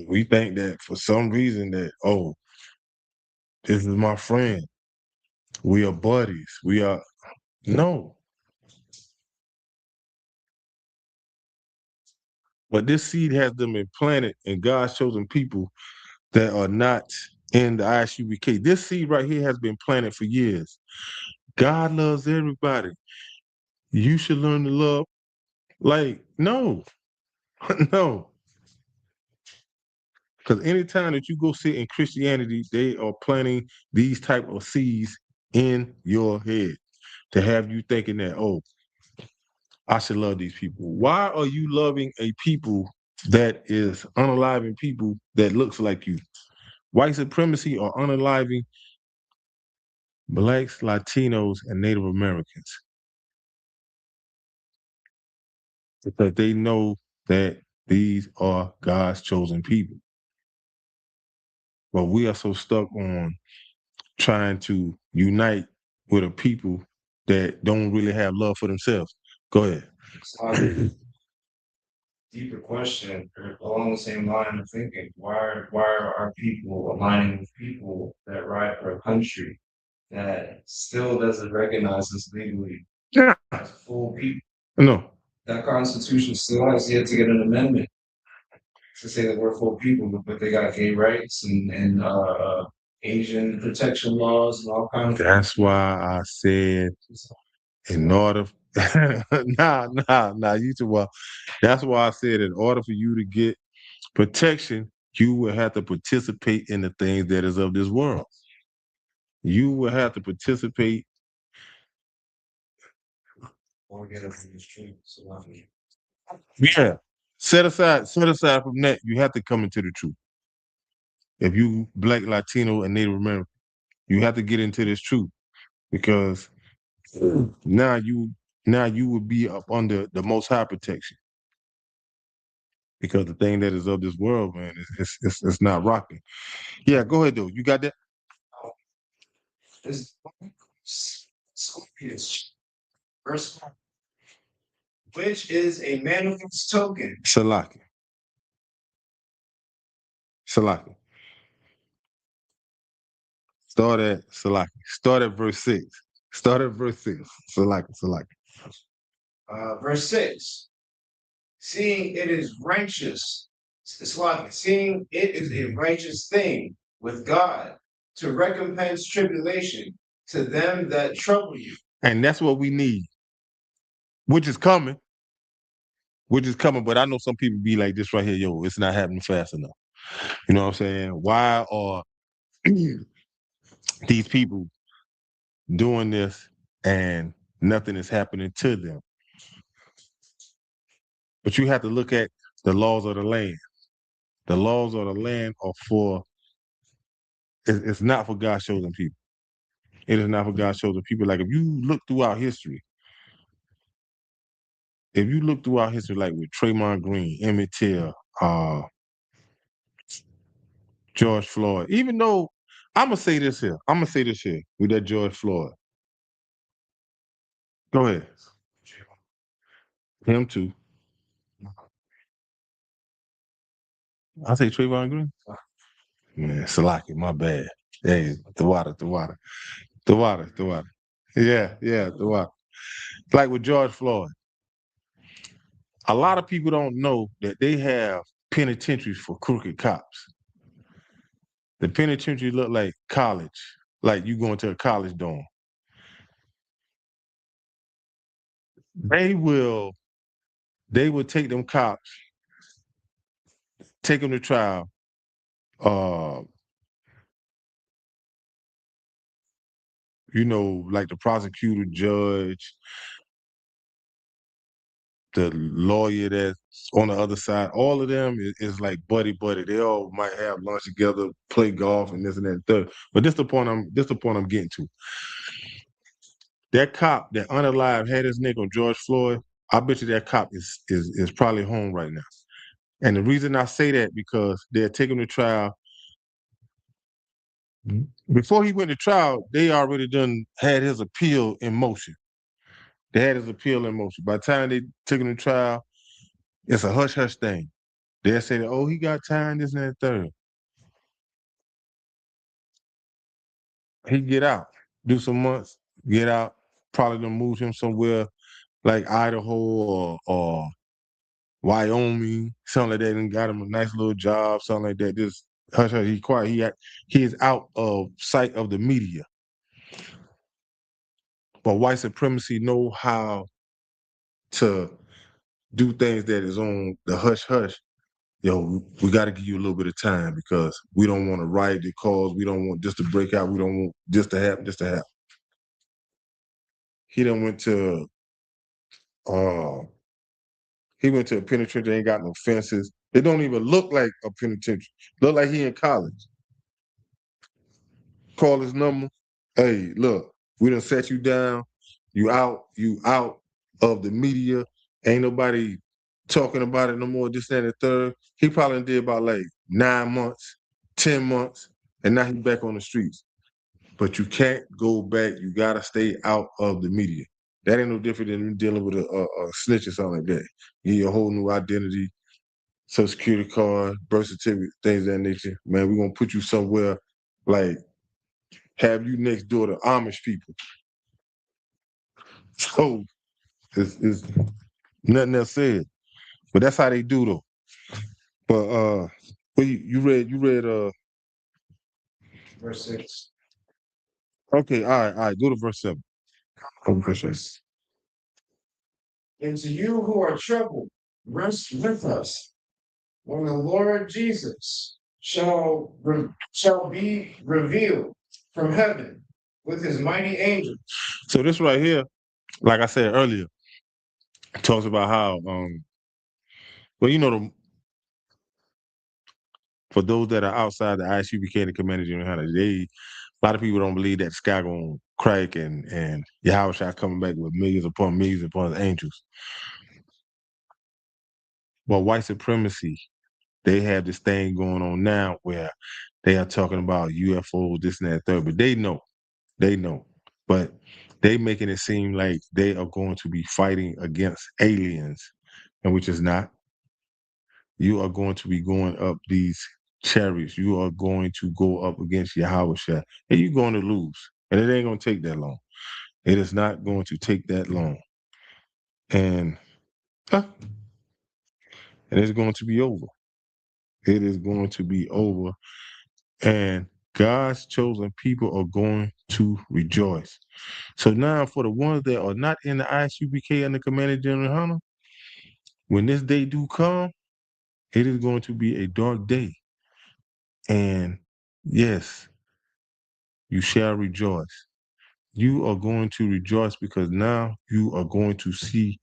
We think that for some reason that, oh, this is my friend. We are buddies. No. But this seed has been planted in God's chosen people that are not in the ISUPK. This seed right here has been planted for years. God loves everybody. You should learn to love. Like, no, no. Because anytime that you go sit in Christianity, they are planting these type of seeds in your head to have you thinking that, oh, I should love these people. Why are you loving a people that is unaliving people that looks like you? White supremacy are unaliving Blacks, Latinos, and Native Americans. Because they know that These are God's chosen people. But we are so stuck on trying to unite with a people that don't really have love for themselves. Go ahead. So deeper question along the same line of thinking. Why are our people aligning with people that ride for a country that still doesn't recognize us legally Yeah. as full people? No. That constitution still has yet to get an amendment to say that we're full people, but they got gay rights and Asian protection laws and all kinds of. That's why I said in order you too well. That's why I said in order for you to get protection, you will have to participate in the things that is of this world. You will have to participate. Or get up in the street. So Yeah. Set aside from that. You have to come into the truth. If you Black, Latino, and Native American, you have to get into this truth because now you would be up under the Most High protection. Because the thing that is of this world, man, it's not rocking. Yeah, go ahead though. You got that? this Scorpius, verse 1, which is a manifest token. Salaki. Salaki. Start at Salaki. Start at verse 6. Start at verse 6. Salaki. Verse 6. Seeing it is righteous, seeing it is a righteous thing with God to recompense tribulation to them that trouble you. And that's what we need. Which is coming. But I know some people be like this right here, yo, it's not happening fast enough. You know what I'm saying? Why are these people doing this and nothing is happening to them? But you have to look at the laws of the land. The laws of the land are for, it's not for God's chosen people. It is not for God's chosen people. Like if you look throughout history, like with Trayvon Green, Emmett Till, George Floyd, even though I'm gonna say this here with that George Floyd. Go ahead. Him too. I say Trayvon Green. Man, Salaki, my bad. Hey, the water. Yeah, the water. Like with George Floyd, a lot of people don't know that they have penitentiaries for crooked cops. The penitentiary look like college, like you going to a college dorm. They will take them cops, take them to trial, like the prosecutor, judge, the lawyer that's on the other side, all of them is like buddy. They all might have lunch together, play golf, and this and that and third. But this the point I'm getting to. That cop that unalive had his nigga on George Floyd, I bet you that cop is probably home right now. And the reason I say that because they're taking the trial. Before he went to trial, they already done had his appeal in motion. They had his appeal in motion. By the time they took him to trial, it's a hush-hush thing. They'll say, oh, he got time, this and that third. He get out, do some months, get out, probably gonna move him somewhere like Idaho or Wyoming, something like that, and got him a nice little job, something like that. Just hush, hush, he's quiet. He is out of sight of the media. But white supremacy know how to do things that is on the hush hush. Yo, we got to give you a little bit of time because we don't want to riot the cause. We don't want this to break out. We don't want this to happen. He done went to he went to a penitentiary that ain't got no fences. It don't even look like a penitentiary. Look like he in college. Call his number. Hey, look, we done set you down. You out of the media. Ain't nobody talking about it no more, this, that, and the third. He probably did about like 9 months, 10 months, and now he's back on the streets. But you can't go back. You gotta stay out of the media. That ain't no different than you dealing with a snitch or something like that. You need a whole new identity, Social Security card, birth certificate, things of that nature. Man, we're gonna put you somewhere like have you next door to Amish people. So it's nothing else said. But that's how they do though. But you read Verse 6. okay, all right, go to verse 7. Go to verse 7. And to you who are troubled, rest with us when the Lord Jesus shall be revealed from heaven with his mighty angels. So this right here, like I said earlier, talks about how well, you know, for those that are outside the ISUPK and the Commander General Hunter, a lot of people don't believe that the sky gonna crack and Yahweh Shai coming back with millions upon angels. But white supremacy, they have this thing going on now where they are talking about UFOs, this and that, third, but they know. But they making it seem like they are going to be fighting against aliens, and which is not. You are going to be going up these chariots. You are going to go up against Yahweh Shai, and you're going to lose. And it ain't going to take that long. It is not going to take that long. And it's going to be over. It is going to be over. And God's chosen people are going to rejoice. So now for the ones that are not in the ISUPK and the Commander General Hunter, when this day do come, it is going to be a dark day. And yes, you shall rejoice. You are going to rejoice because now you are going to see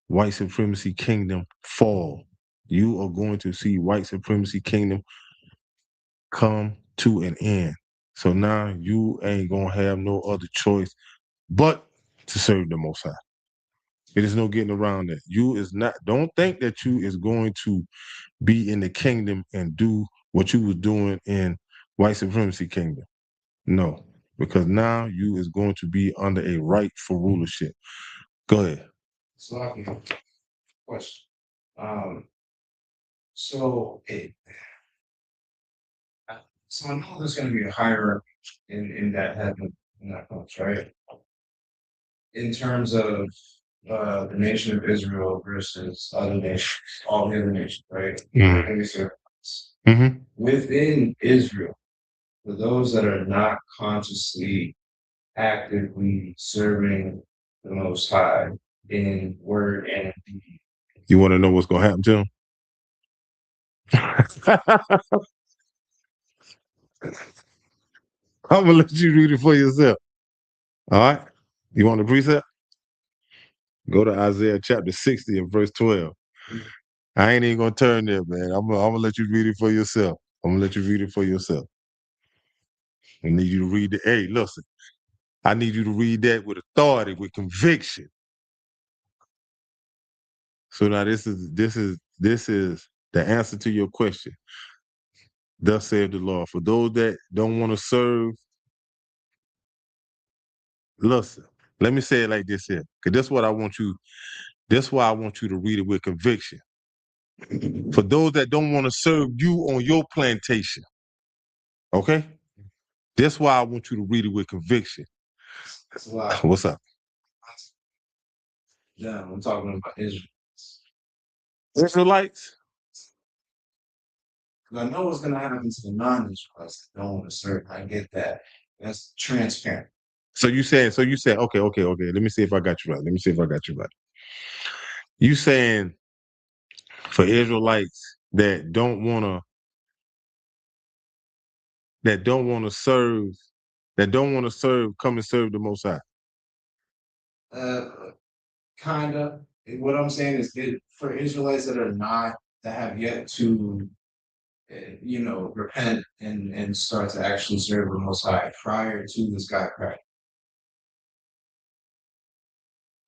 white supremacy kingdom fall. You are going to see white supremacy kingdom come to an end. So now you ain't gonna have no other choice but to serve the Most High. It is no getting around that. You is not. Don't think that you is going to be in the kingdom and do what you was doing in white supremacy kingdom. No, because now you is going to be under a rightful rulership. Go ahead. So I can question. So it so I know there's going to be a hierarchy in that heaven in that place, right? In terms of the nation of Israel versus other nations, all the other nations, right? Mhm. Maybe certain- Mhm. Within Israel, for those that are not consciously actively serving the Most High in word and in deed. You want to know what's gonna happen to him? I'm gonna let you read it for yourself. All right. You want the precept? Go to Isaiah chapter 60 and verse 12. I ain't even gonna turn there, man. I'm gonna let you read it for yourself. I'm gonna let you read it for yourself. I need you to read it. Hey, listen. I need you to read that with authority, with conviction. So now this is the answer to your question. Thus saith the Lord. For those that don't want to serve, listen. Let me say it like this here, because that's what I want you. That's why I want you to read it with conviction. For those that don't want to serve you on your plantation, okay? That's why I want you to read it with conviction. That's why. What's up? Yeah, I'm talking about Israel. Israelites? I know what's going to happen to the non-Israelites that don't want to serve. I get that. That's transparent. So you saying, okay. Let me see if I got you right. You saying for Israelites that don't want to serve, come and serve the Most High. Kind of. What I'm saying is that for Israelites that have yet to, repent and start to actually serve the Most High prior to this guy crack.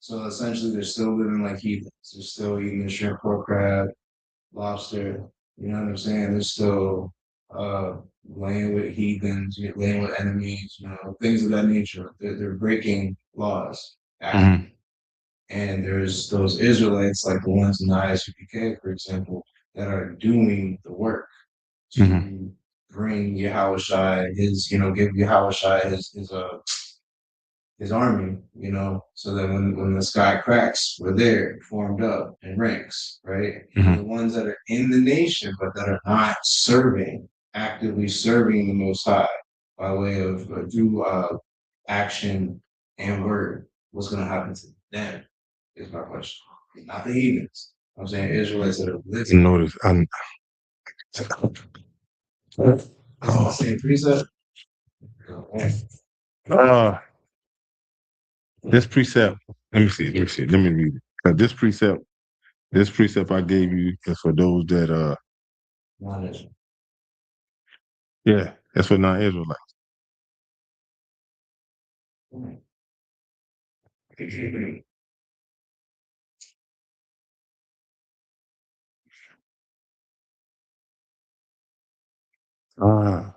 So essentially, they're still living like heathens. They're still eating the shrimp, pork, crab, lobster. You know what I'm saying? They're still laying with heathens, laying with enemies, things of that nature. They're breaking laws. Mhm. And there's those Israelites, like the ones in the ISUPK, for example, that are doing the work Mhm. to bring Yahushua give Yahushua his army, so that when the sky cracks, we're there, formed up in ranks, right? And the ones that are in the nation, but that are not actively serving the Most High by way of through action and word, what's going to happen to them is my question. Not the heathens. I'm saying Israelites that are living. Notice, It's the same precept. this precept. Let me see. Let me read it. This precept I gave you is for those that yeah, that's for non-Israelites. Ah,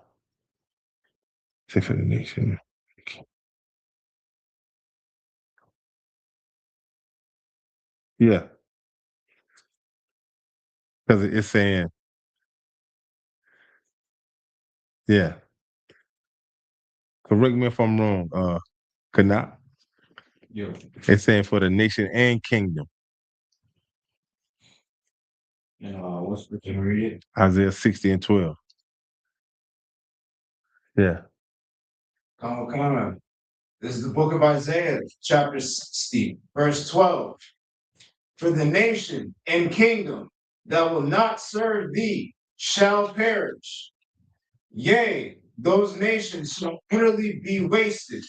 say for the nation. Yeah, because it's saying, yeah. Correct me if I'm wrong, Kana. Yeah. It's saying for the nation and kingdom. And what scripture read it? Isaiah 60 and 12. Yeah. Come on. This is the book of Isaiah, chapter 60, verse 12. For the nation and kingdom that will not serve thee shall perish. Yea, those nations shall utterly be wasted.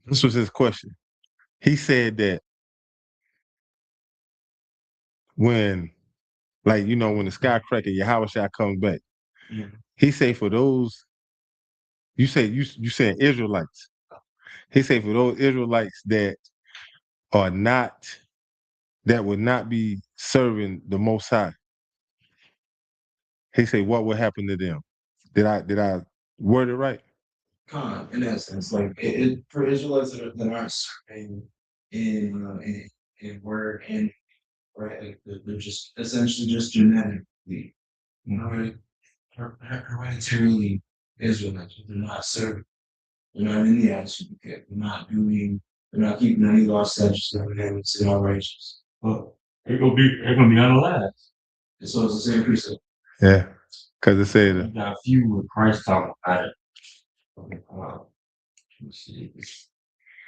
This was his question. He said that when, like, when the sky crack and Yahweh Shai comes back, he say for those, you saying Israelites. He say for those Israelites that are not, that would not be serving the Most High. He say, what would happen to them? Did I word it right? In essence, like for Israelites that aren't serving in word and right, like they're just essentially just genetically, hereditarily Israelites. They're not serving. They're not in the attitude of They're not doing. They're not keeping any law, statutes, and commandments, and all righteous. Well, they're gonna be unalive. And so it's the same precept. Yeah, because it said, You got a few with Christ talking about it. Let's see.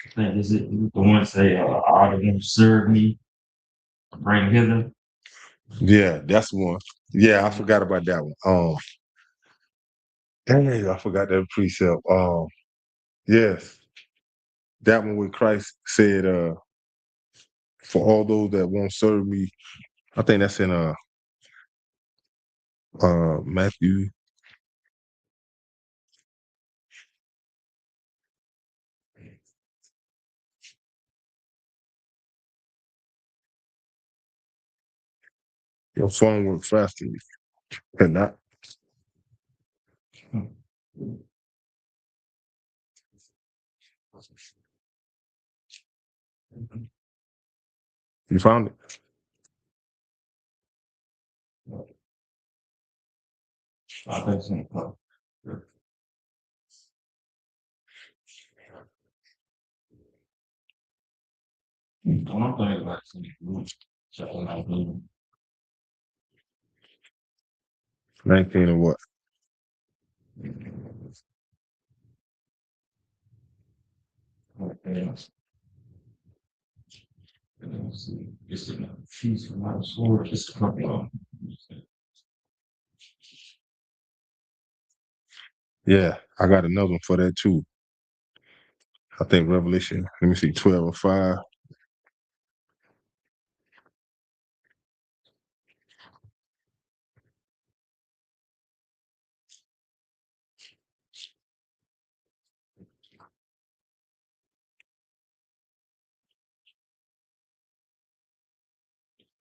I think is it the one say, "All the ones serve me, bring hither." yeah, that's one. Yeah, I forgot about that one. Dang, I forgot that precept. Yes, that one where Christ said, for all those that won't serve me. I think that's in Matthew. Your phone work faster than that. You found it? I think so. I'm thinking about something like 19 or what? Just a feast from my sword, just a couple of Yeah, I got another one for that too. I think Revelation, let me see, 12 or 5.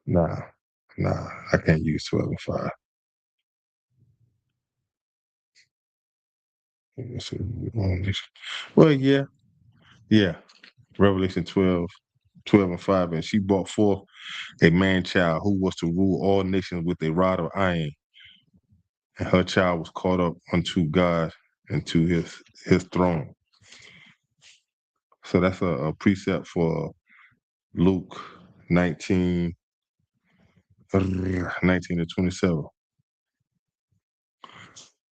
Nah, I can't use 12 and 5. Well, yeah. Revelation 12 and 5. And she brought forth a man child who was to rule all nations with a rod of iron. And her child was caught up unto God and to his throne. So that's a precept for Luke 19 to 27.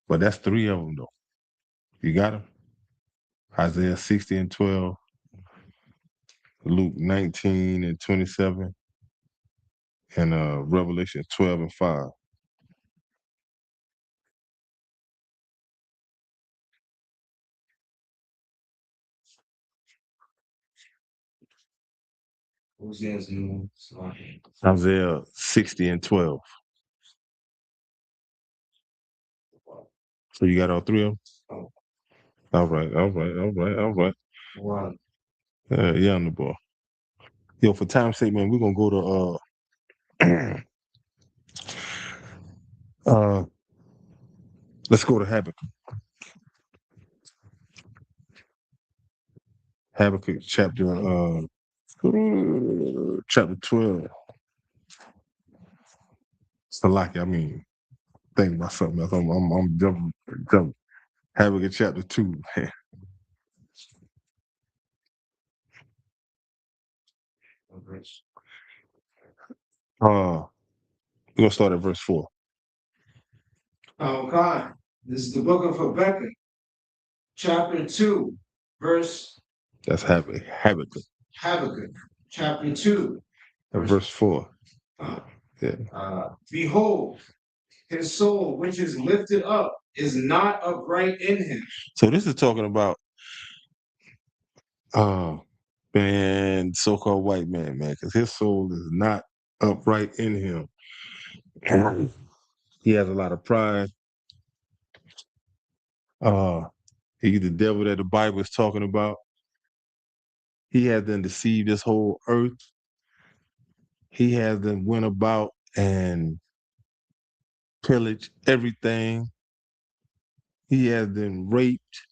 But that's 3 of them, though. You got them? Isaiah 60 and 12, Luke 19 and 27, and Revelation 12 and 5. Hosea's new. Isaiah 60 and 12. So you got all 3 of them? Oh. All right. One. Yeah, on the ball. Yo, for time's sake, man, we're gonna go to let's go to Habakkuk. Habakkuk chapter 12. Salaki, I mean, think about something else. I'm jumping. Habakkuk chapter 2. We're gonna start at verse 4. Oh God, this is the book of Habakkuk, chapter 2, verse. That's Habakkuk. Habakkuk, chapter 2, verse 4. Behold, his soul which is lifted up is not upright in him. So this is talking about man, so-called white man, because his soul is not upright in him. He has a lot of pride. He's the devil that the Bible is talking about. He has then deceived this whole earth. He has then went about and pillaged everything. He has then raped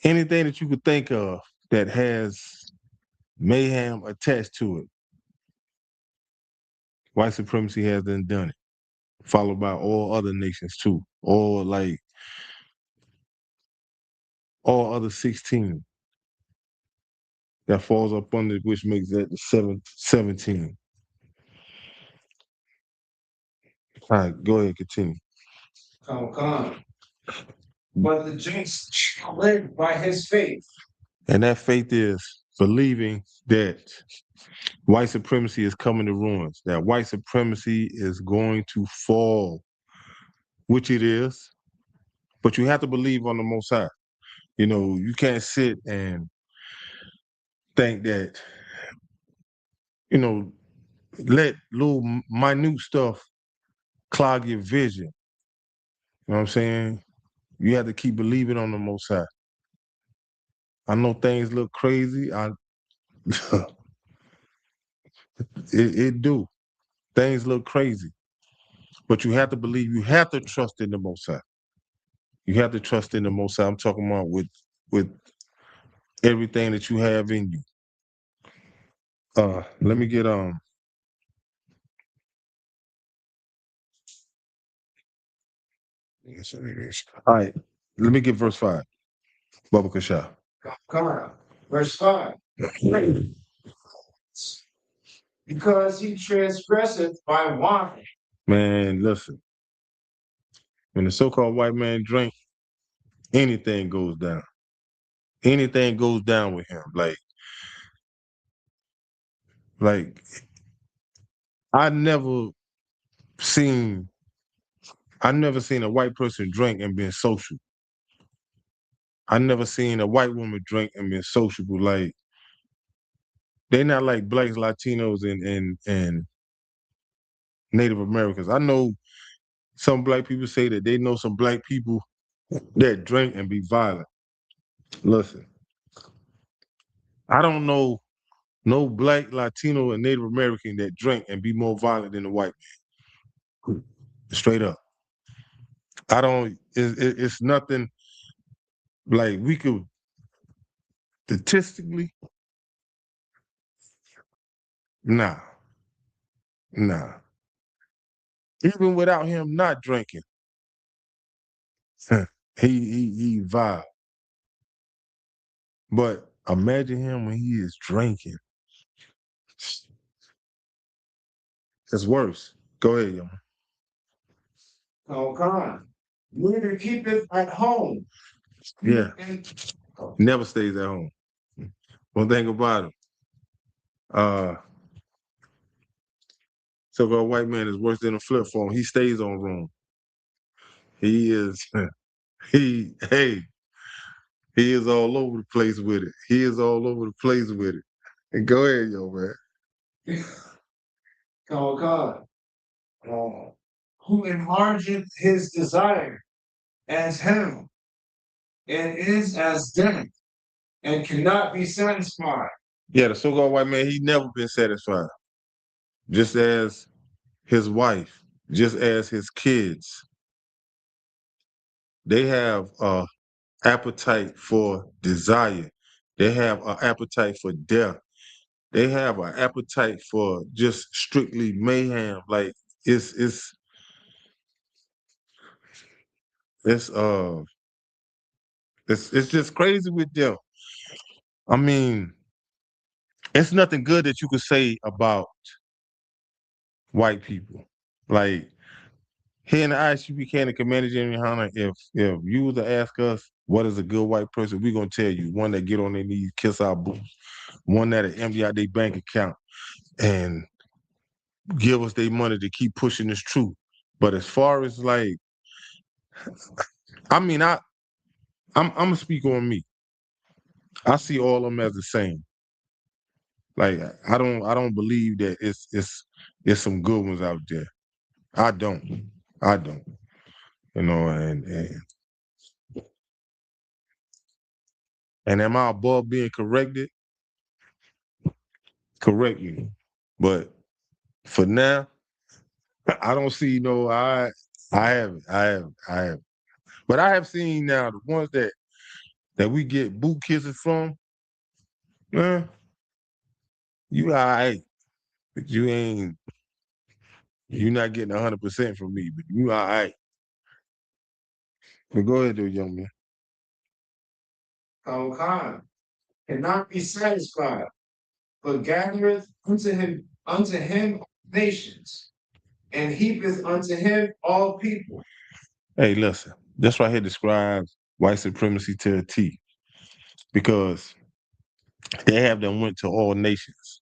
anything that you could think of that has mayhem attached to it. White supremacy has then done it, followed by all other nations too, all other 16 that falls up under, which makes that the 17. All right, go ahead, continue. Come. But the just led by his faith. And that faith is believing that white supremacy is coming to ruins, that white supremacy is going to fall, which it is, but you have to believe on the Most High. You know, you can't sit and think that, let little minute stuff clog your vision. You know what I'm saying? You have to keep believing on the Most High. I know things look crazy. It do. Things look crazy. But you have to believe, you have to trust in the Most High. You have to trust in the Most High. I'm talking about with everything that you have in you. Let me get all right, let me get verse 5. Baba Kasha. Come on. Verse 5. Because he transgresseth by wine. Man, listen. When the so-called white man drink, anything goes down. Anything goes down with him. Like I never seen a white person drink and being social. I never seen a white woman drink and being sociable. Like they're not like blacks, Latinos, and Native Americans. I know some black people say that they know some black people that drink and be violent. Listen, I don't know no black, Latino, and Native American that drink and be more violent than the white man. Straight up. I don't. It's nothing like we could statistically. Nah, nah. Even without him not drinking, he vile. But imagine him when he is drinking. It's worse. Go ahead, yo. Oh God. Neither keepeth at home. Yeah, And never stays at home. One thing about him, so-called white man is worse than a flip phone. He stays on room. He is, hey, he is all over the place with it. He is all over the place with it. And go ahead, yo, man. oh God. Who enlargeth his desire as him, and is as death, and cannot be satisfied. Yeah, the so-called white man, he never been satisfied. Just as his wife, just as his kids. They have appetite for desire. They have an appetite for death. They have an appetite for just strictly mayhem. Like it's it's it's uh it's just crazy with them. I mean, it's nothing good that you could say about white people. Like here in the ISUP Canada Commander General Hunter, if you were to ask us what is a good white person, we're gonna tell you one that get on their knees, kiss our boots, one that'll empty out their bank account and give us their money to keep pushing this truth. But as far as like, I mean, I'm gonna speak on me. I see all of them as the same. Like I don't believe that it's some good ones out there. I don't. I don't. You know, and am I above being corrected? Correct me. But for now, I don't see no I have. But I have seen now the ones that we get boot kisses from, man, you all right. But you're not getting 100% from me, but you all right. But go ahead though, young man. Oh God. Cannot be satisfied, but gathereth unto him nations, and heapeth unto him all people. Hey, listen, this right here describes white supremacy to a T because they have them went to all nations.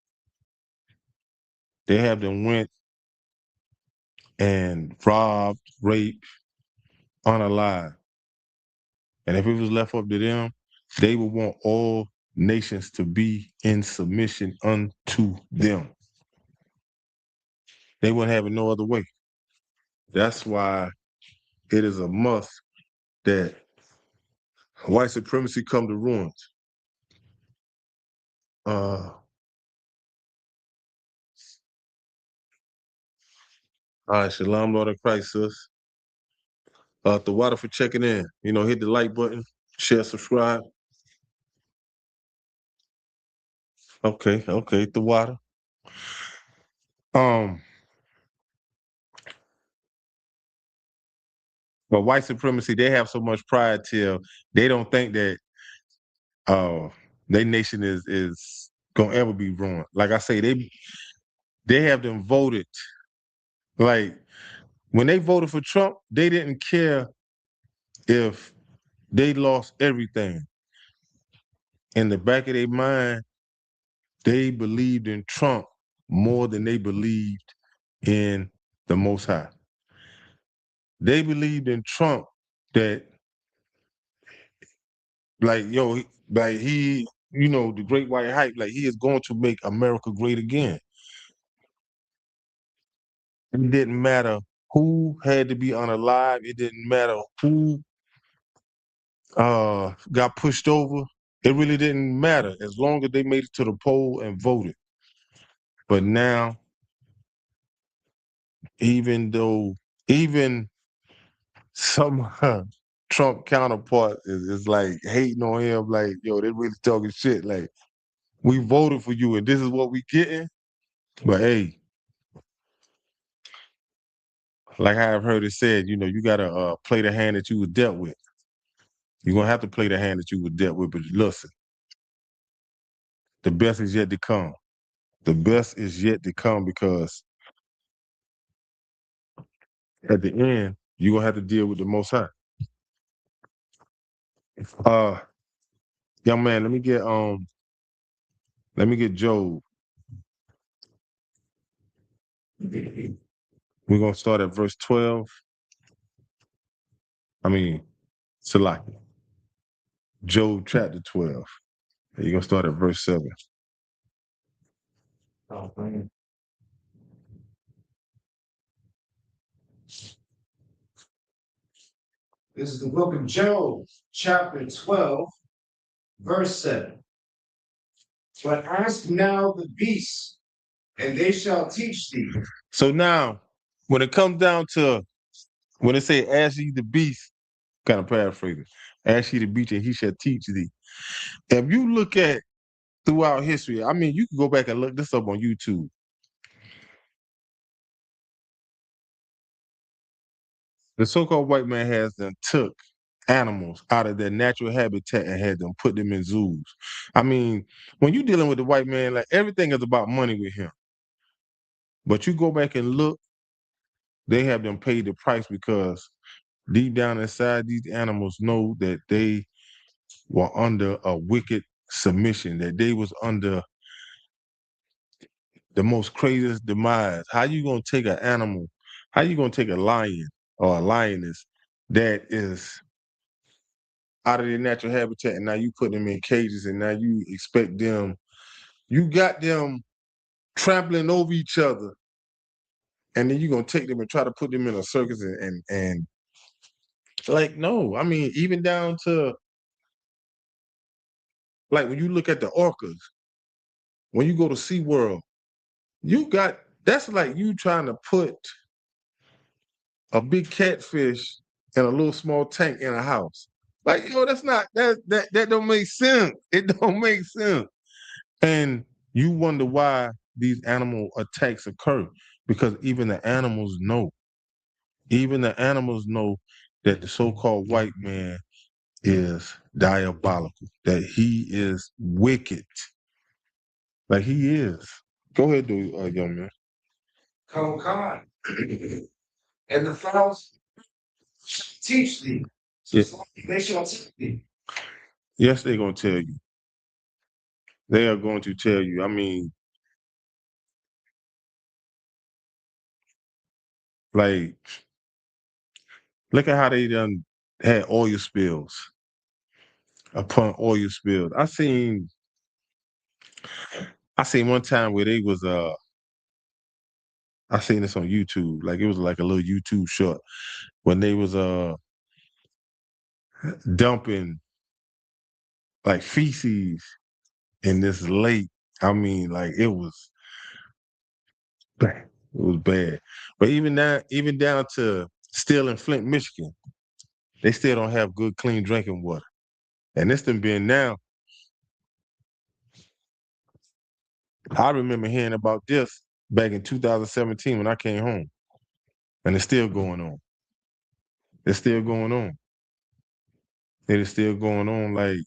They have them went and robbed, raped, unalive. And if it was left up to them, they would want all nations to be in submission unto them. They wouldn't have it no other way. That's why it is a must that white supremacy come to ruins. All right, shalom, Lord of Christ, sis. The water for checking in. You know, hit the like button, share, subscribe. Okay, the water. But white supremacy, they have so much pride till they don't think that their nation is gonna ever be ruined. Like I say, they have them voted. Like when they voted for Trump, they didn't care if they lost everything. In the back of their mind, they believed in Trump more than they believed in the Most High. They believed in Trump that, like, yo, like he, you know, the great white hype, like he is going to make America great again. It didn't matter who had to be unalive. It didn't matter who got pushed over. It really didn't matter as long as they made it to the poll and voted. But now, even some Trump counterpart is like hating on him, like, yo, they really talking shit. Like, we voted for you and this is what we getting. But hey, like I've heard it said, you gotta play the hand that you was dealt with. You're gonna have to play the hand that you were dealt with, but listen, the best is yet to come. The best is yet to come because at the end, you're gonna have to deal with the most high. Uh young man, let me get Job. We're gonna start at verse 12. I mean, Salaki. Job chapter 12. You're gonna start at verse 7. Oh, man. This is the book of Job, chapter 12, verse 7. But ask now the beasts, and they shall teach thee. So now, when it comes down to when it say ask ye the beast, kind of paraphrasing, ask ye the beast and he shall teach thee. If you look at throughout history, I mean, you can go back and look this up on YouTube. The so-called white man has then took animals out of their natural habitat and had them put them in zoos. I mean, when you're dealing with the white man, like everything is about money with him. But you go back and look, they have them pay the price because deep down inside, these animals know that they were under a wicked submission, that they was under the most craziest demise. How you gonna take an animal? How you gonna take a lion or a lioness that is out of their natural habitat and now you put them in cages and now you expect them, you got them trampling over each other and then you're gonna take them and try to put them in a circus and like, no, I mean, even down to like when you look at the orcas, when you go to SeaWorld, that's like you trying to put a big catfish in a little small tank in a house. Like, that's not that don't make sense. It don't make sense. And you wonder why these animal attacks occur because even the animals know. Even the animals know that the so-called white man is diabolical, that he is wicked. Like he is. Go ahead, young man. Come, come. And the fowls shall teach thee. Yeah. They shall teach thee. Yes, they're gonna tell you. They are going to tell you. I mean, like, look at how they done had oil spills upon oil spills. I seen one time where they was I seen this on YouTube. Like it was like a little YouTube short when they was dumping like feces in this lake. I mean, like it was bad. It was bad. But even down to still in Flint, Michigan, they still don't have good, clean drinking water. And this done been now. I remember hearing about this back in 2017 when I came home. And it's still going on. It's still going on. It is still going on. Like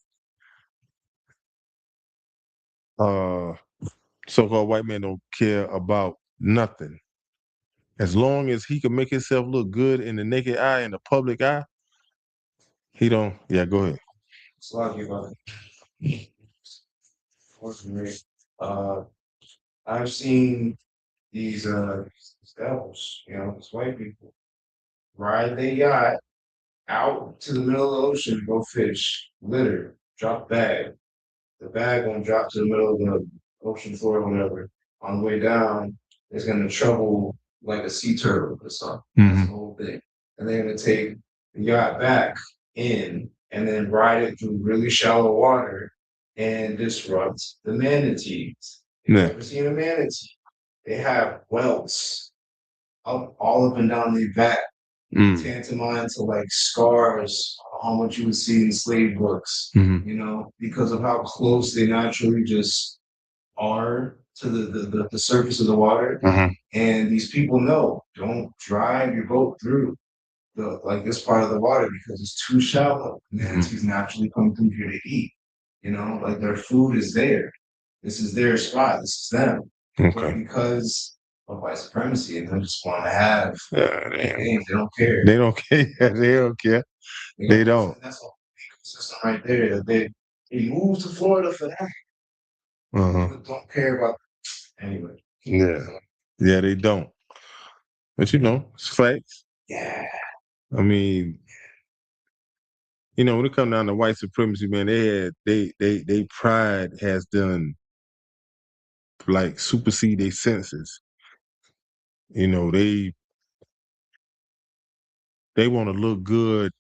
so-called white men don't care about nothing. As long as he can make himself look good in the naked eye, in the public eye, he don't. Yeah, go ahead. It's a lot of you about it. I've seen these devils, these white people ride their yacht out to the middle of the ocean, go fish, litter, drop bag. The bag gonna drop to the middle of the ocean floor or whatever. On the way down, it's gonna trouble like a sea turtle or something. That's the whole thing. And they're gonna take the yacht back in and then ride it through really shallow water and disrupt the manatees. You Yeah. ever seen a manatee? they have welts all up and down their back, Mm. tantamount to like scars, how much you would see in slave books, Mhm. because of how close they naturally just are to the surface of the water. Mhm. And these people know, don't drive your boat through this part of the water because it's too shallow. Manatees naturally come through here to eat. Like their food is there. This is their spot. This is them. But Okay. because of white supremacy and them just want to have Yeah, big names, they don't care. they don't care. They don't care. They don't. And that's all system right there. That they moved to Florida for that. Uh-huh. But don't care about anyway. Yeah. Yeah, they don't. But it's facts. Yeah. I mean, when it comes down to white supremacy, man, they pride has done like supersede their senses. They want to look good,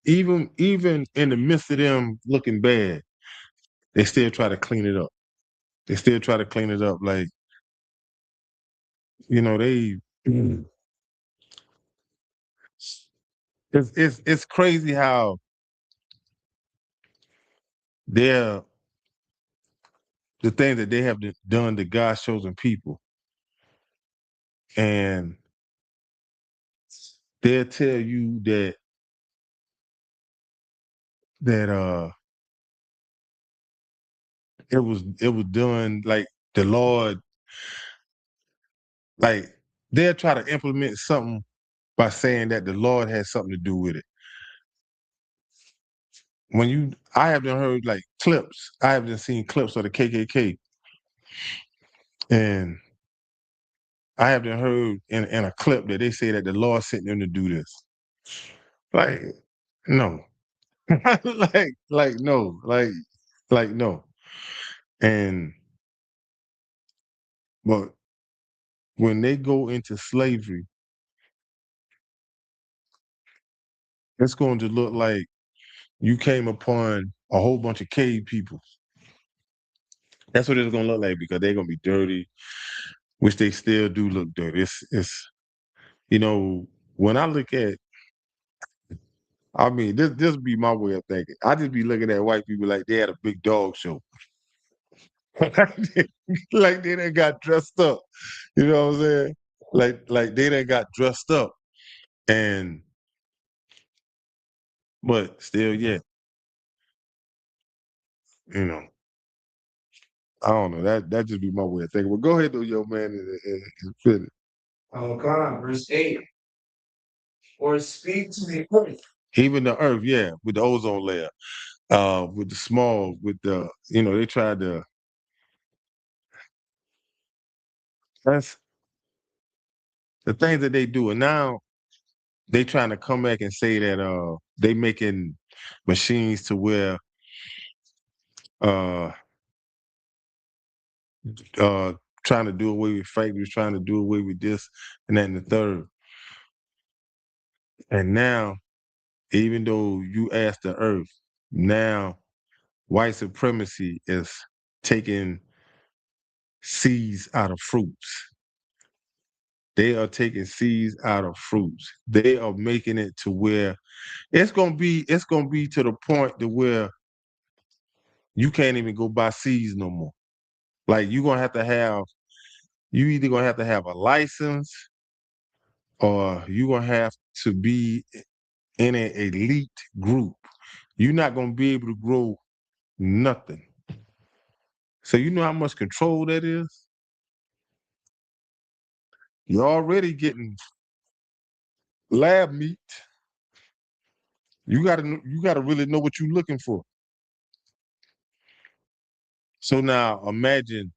even in the midst of them looking bad. They still try to clean it up. They still try to clean it up. Like they. It's crazy how they're the things that they have done to God's chosen people, and they'll tell you that it was done like the Lord, like they'll try to implement something by saying that the Lord has something to do with it. I haven't heard like clips. I haven't seen clips of the KKK, and I haven't heard in a clip that they say that the Lord sent them to do this. Like, no, no, like no. And but when they go into slavery, it's going to look like you came upon a whole bunch of cave people. That's what it's going to look like because they're going to be dirty, which they still do look dirty. It's when I look at, I mean, this be my way of thinking. I just be looking at white people like they had a big dog show. Like they done got dressed up. You know what I'm saying? Like they done got dressed up. But still, yeah, you know, I don't know. That just be my way of thinking. Well, go ahead though, yo man, and finish. God, verse 8. Or speak to the earth. Even the earth, yeah, with the ozone layer, with the small, with the, they tried to. That's the things that they do, and now they trying to come back and say that they making machines to where uh uh trying to do away with factories, trying to do away with this and that and the third. And now, even though you ask the earth, now white supremacy is taking seeds out of fruits. They are taking seeds out of fruits. They are making it to where it's gonna be to the point to where you can't even go buy seeds no more. Like you either gonna have to have a license or you gonna have to be in an elite group. You're not gonna be able to grow nothing. So you know how much control that is? You're already getting lab meat. You gotta really know what you're looking for. So now imagine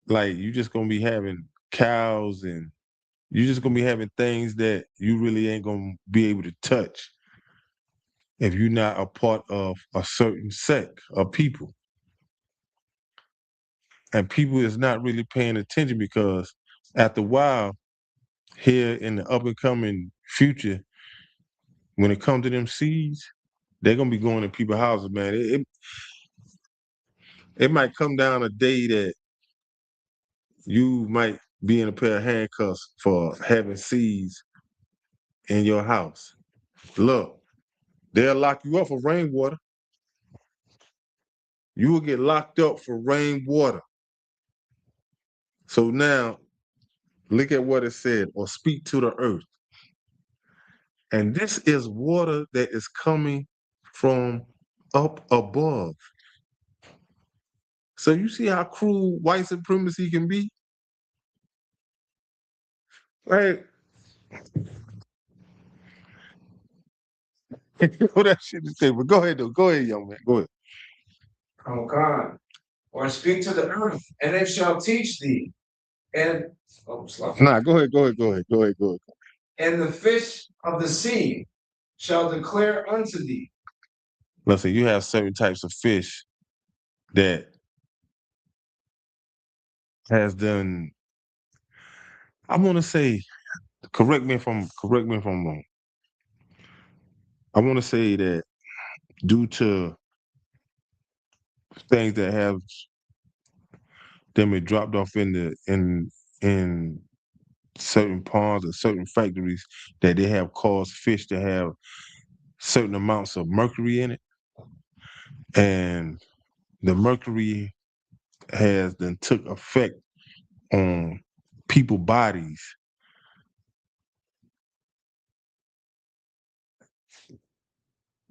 like you just gonna be having cows and you're just gonna be having things that you really ain't gonna be able to touch if you're not a part of a certain sect of people. And people is not really paying attention because after a while, here in the up and coming future, when it comes to them seeds, they're gonna be going to people's houses, man. It might come down a day that you might be in a pair of handcuffs for having seeds in your house. Look, they'll lock you up for rainwater. You will get locked up for rainwater. So now, look at what it said, or speak to the earth. And this is water that is coming from up above. So you see how cruel white supremacy can be? Like, oh, that shit is terrible. Go ahead, though. Go ahead, young man. Go ahead. Oh God. Or speak to the earth, and it shall teach thee. And Nah, go ahead, go ahead, go ahead, go ahead, go ahead. and the fish of the sea shall declare unto thee. Listen, you have certain types of fish that has done, I want to say, correct me if I'm wrong. I want to say that due to things that have them been dropped off in certain ponds or certain factories, that they have caused fish to have certain amounts of mercury in it, and the mercury has then took effect on people's bodies.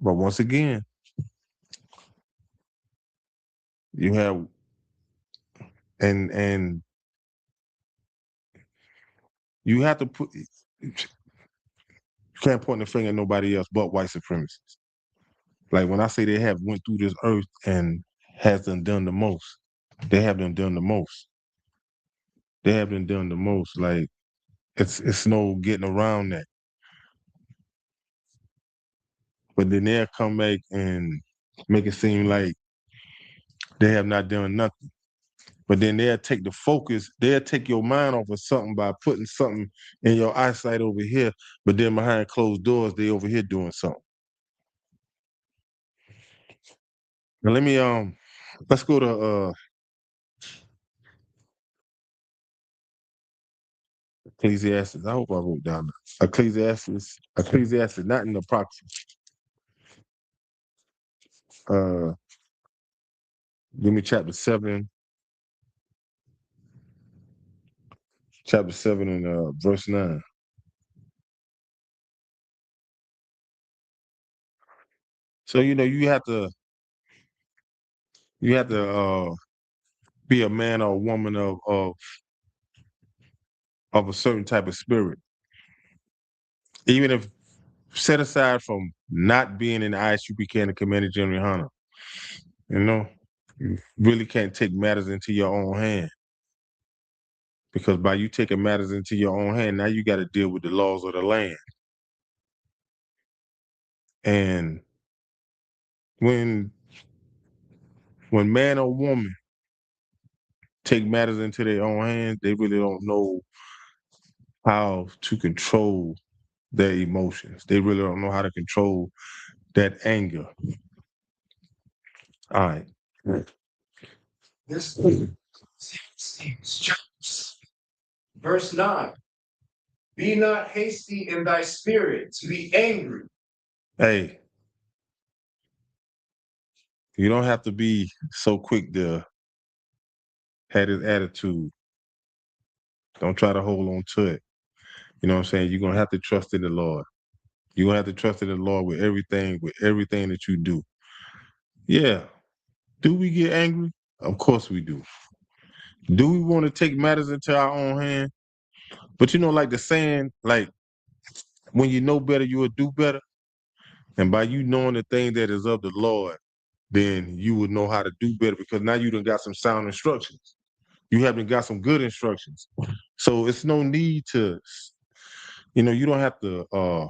But once again, you have and you have to put, you can't point the finger at nobody else but white supremacists. Like when I say they have went through this earth and has done the most, they have done the most. They have been done the most. Like it's no getting around that. But then they'll come back and make it seem like they have not done nothing. But then they'll take the focus, they'll take your mind off of something by putting something in your eyesight over here, but then behind closed doors, they over here doing something. Now let me let's go to Ecclesiastes. I hope I wrote down Ecclesiastes, not in the Apocrypha. Give me chapter 7 and verse 9. So you have to be a man or a woman of a certain type of spirit. Even if set aside from not being in the ISUPK and the Commander General Hunter, you really can't take matters into your own hand. Because by you taking matters into your own hand, now you got to deal with the laws of the land. And when man or woman take matters into their own hands, they really don't know how to control their emotions. They really don't know how to control that anger. All right. This verse 9. Be not hasty in thy spirit to be angry. Hey, you don't have to be so quick to have this attitude. Don't try to hold on to it. You know what I'm saying? You're gonna have to trust in the Lord. You're gonna have to trust in the Lord with everything that you do. Yeah. Do we get angry? Of course we do. Do we want to take matters into our own hand? But like the saying, like when you know better, you will do better. And by you knowing the thing that is of the Lord, then you will know how to do better, because now you done got some sound instructions. You haven't got some good instructions. So it's no need to, you don't have to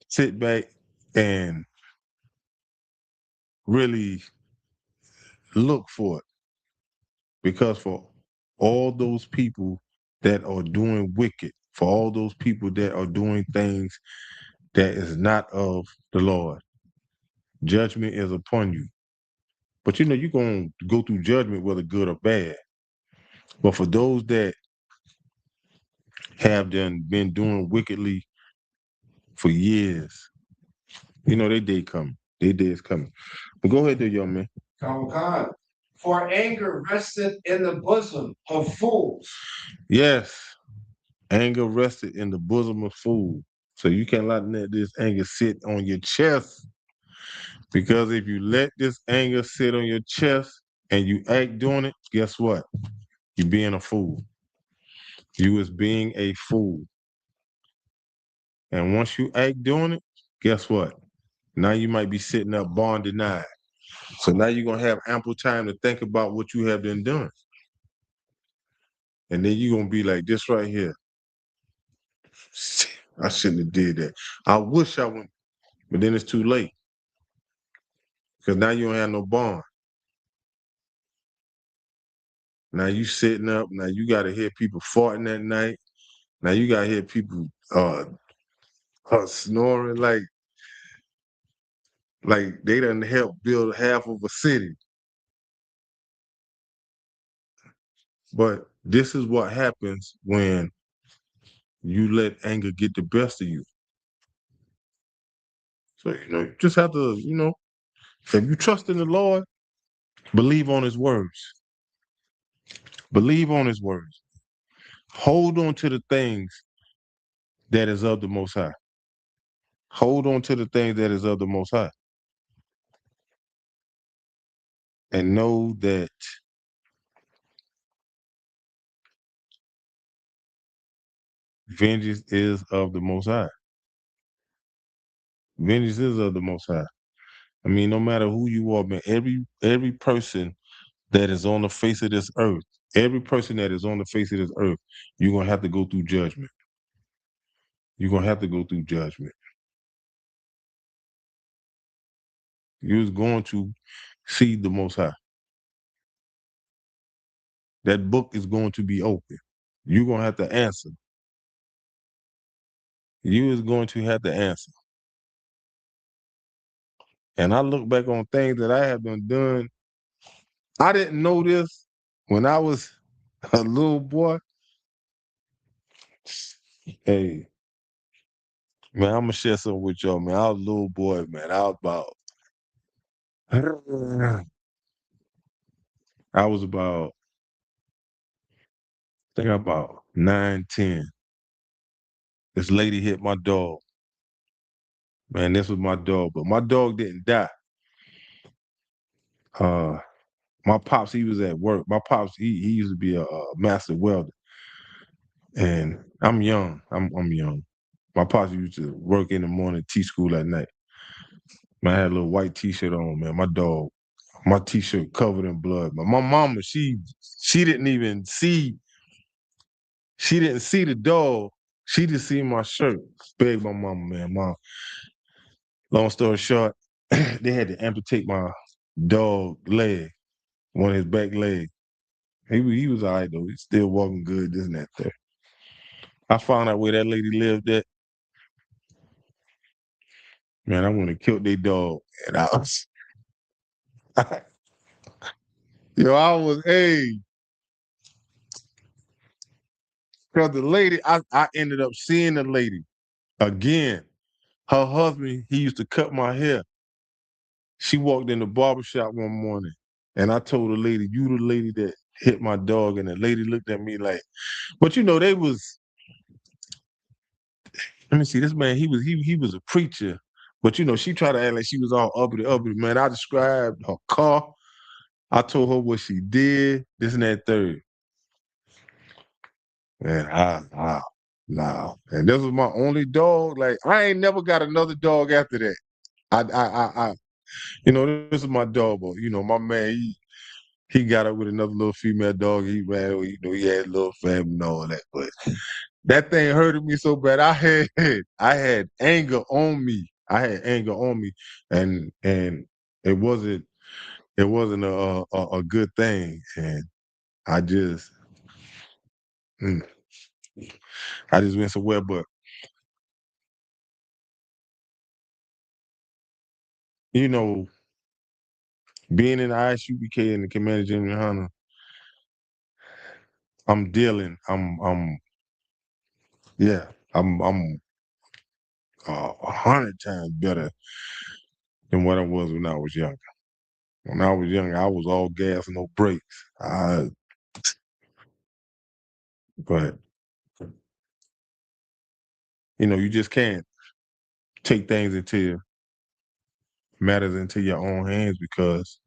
sit back and really look for it. Because for all those people that are doing wicked, for all those people that are doing things that is not of the Lord, judgment is upon you. But you're gonna go through judgment, whether good or bad. But for those that have been doing wickedly for years, their day coming. Their day is coming. But go ahead there, young man. Khan. For anger rested in the bosom of fools. Yes, anger rested in the bosom of fools. So you can't let this anger sit on your chest. Because if you let this anger sit on your chest and you act doing it, guess what? You're being a fool. You is being a fool. And once you act doing it, guess what? Now you might be sitting up bond denied. So now you're gonna have ample time to think about what you have been doing. And then you're gonna be like this right here. I shouldn't have did that. I wish I went, but then it's too late. Because now you don't have no bond. Now you sitting up, now you gotta hear people farting at night. Now you gotta hear people snoring like they done helped build half of a city. But this is what happens when you let anger get the best of you. So, you just have to, if you trust in the Lord, believe on his words. Believe on his words. Hold on to the things that is of the Most High. Hold on to the things that is of the Most High. And know that vengeance is of the Most High. Vengeance is of the Most High. I mean, no matter who you are, man, every person that is on the face of this earth, every person that is on the face of this earth, you're going to have to go through judgment. You're going to have to go through judgment. You're going to see the Most High. That book is going to be open. You're going to have to answer. You is going to have to answer. And I look back on things that I have been doing. I didn't know this when I was a little boy. Hey, man, I'm going to share something with y'all, man. I was a little boy, man. I was about, I think about 9, 10. This lady hit my dog. Man, this was my dog, but my dog didn't die. My pops, he was at work. My pops, he used to be a master welder. And I'm young. I'm young. My pops used to work in the morning, teach school at night. Man, I had a little white t-shirt on, man. My t-shirt covered in blood. But my mama, she didn't even see, she didn't see the dog. She just seen my shirt. Begged my mama, man. Mom, long story short, they had to amputate my dog leg, one of his back legs. He was all right, though. He's still walking good, this and that there. I found out where that lady lived at. Man, I want to kill their dog. And I was, hey, because the lady, I ended up seeing the lady again. Her husband, he used to cut my hair. She walked in the barbershop one morning, and I told the lady, "You the lady that hit my dog." And the lady looked at me like, but they was, let me see, this man, he was a preacher. But she tried to act like she was all uppity. Man, I described her car. I told her what she did, this and that third. Man, nah. And this was my only dog. Like, I ain't never got another dog after that. I this is my dog, but my man, he got up with another little female dog. He ran, he had a little family and all that. But that thing hurted me so bad. I had anger on me. And it wasn't a good thing. And I just mm, I just went somewhere. But you know, Being in the ISUPK and the Commander Jimmy Hunter, I'm dealing. Yeah, I'm 100 times better than what I was when I was younger. When I was younger, I was all gas, no brakes. But you just can't take things into matters into your own hands because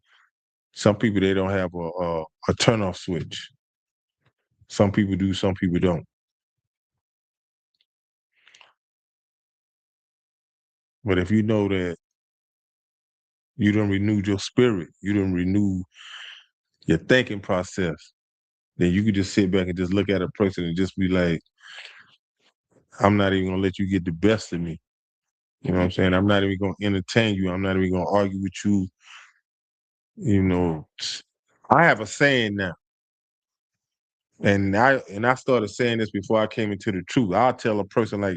some people they don't have a turn-off switch. Some people do, some people don't. But if you know that you done renewed your spirit, you done renewed your thinking process, then you could just sit back and just look at a person and just be like, I'm not even gonna let you get the best of me. You know what I'm saying? I'm not even gonna entertain you. I'm not even gonna argue with you. I have a saying now, and I started saying this before I came into the truth. I'll tell a person like,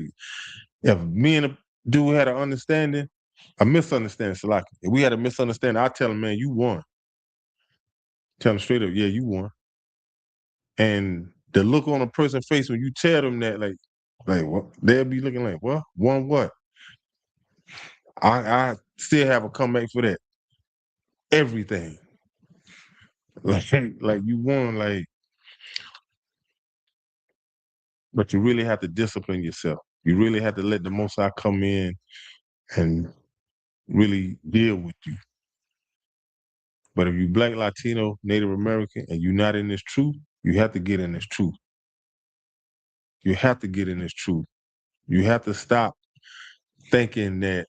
if me and a dude had a misunderstanding, so like if we had a misunderstanding, I'll tell him, man, you won. Tell him straight up, yeah, you won. And the look on a person's face when you tell them that, like what? They'll be looking like, what? Won what? I still have a comeback for that. Everything. Like you won, but you really have to discipline yourself. You really have to let the Most High come in and really deal with you. But if you Black, Latino, Native American, and you're not in this truth, you have to get in this truth. You have to get in this truth. You have to stop thinking that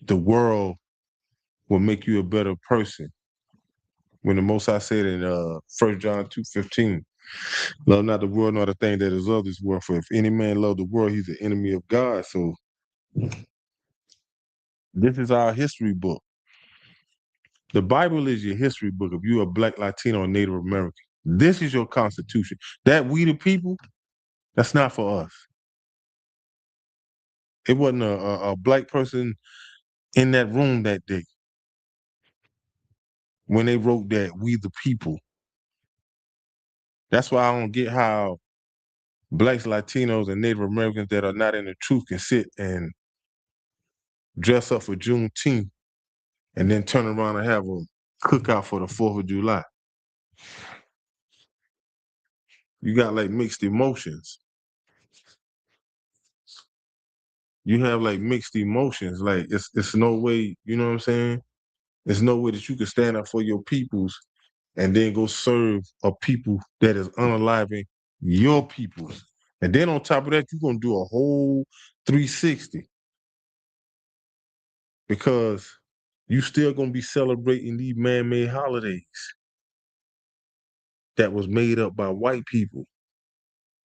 the world will make you a better person. When the Most High said in 1 John 2:15, love not the world nor the thing that is of this world, for if any man love the world, he's an enemy of God. So this is our history book. The Bible is your history book if you're a Black, Latino, or Native American. This is your constitution. That we the people, that's not for us. It wasn't a Black person in that room that day when they wrote that we the people. That's why I don't get how Blacks, Latinos, and Native Americans that are not in the truth can sit and dress up for Juneteenth and then turn around and have a cookout for the 4th of July. You got like mixed emotions. You have like mixed emotions. Like it's no way, you know what I'm saying? There's no way that you can stand up for your peoples and then go serve a people that is unaliving your peoples. And then on top of that, you're gonna do a whole 360 because you still gonna be celebrating these man-made holidays that was made up by white people.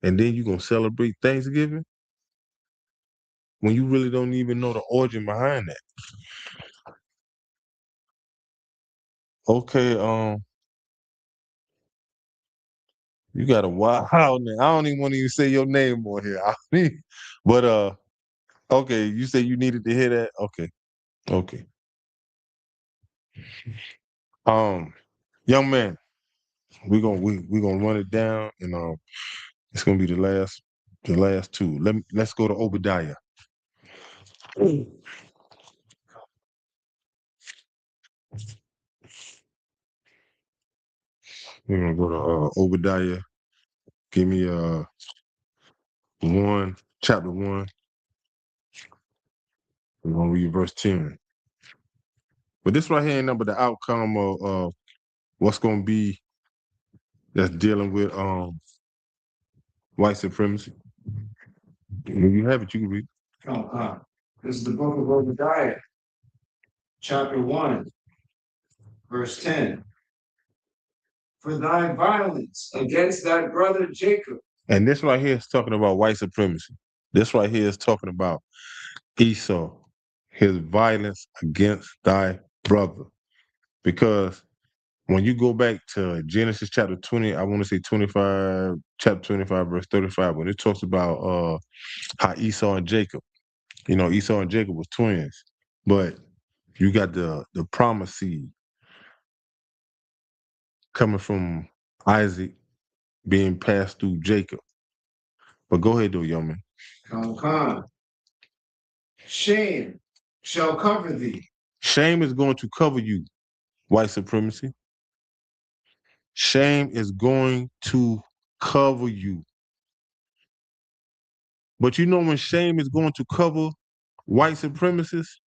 And then you're gonna celebrate Thanksgiving when you really don't even know the origin behind that. Okay, you got a wild name. I don't even want to even say your name on here. But okay, you say you needed to hear that? Okay. Young man, we're gonna run it down and it's gonna be the last two. Let's go to Obadiah. We're gonna go to Obadiah. Give me chapter 1. We're gonna read verse 10. But this right here ain't nothing but the outcome of what's gonna be that's dealing with white supremacy. When you have it, you can read. This is the book of Obadiah, chapter 1, verse 10. For thy violence against thy brother Jacob. And this right here is talking about white supremacy. This right here is talking about Esau, his violence against thy brother. Because when you go back to Genesis chapter 20, I want to say 25, chapter 25, verse 35, when it talks about how Esau and Jacob, Esau and Jacob was twins. But You got the promised seed coming from Isaac being passed through Jacob. But go ahead, though, young man. Come. Shame shall cover thee. Shame is going to cover you, white supremacy. Shame is going to cover you. But you know when shame is going to cover white supremacists?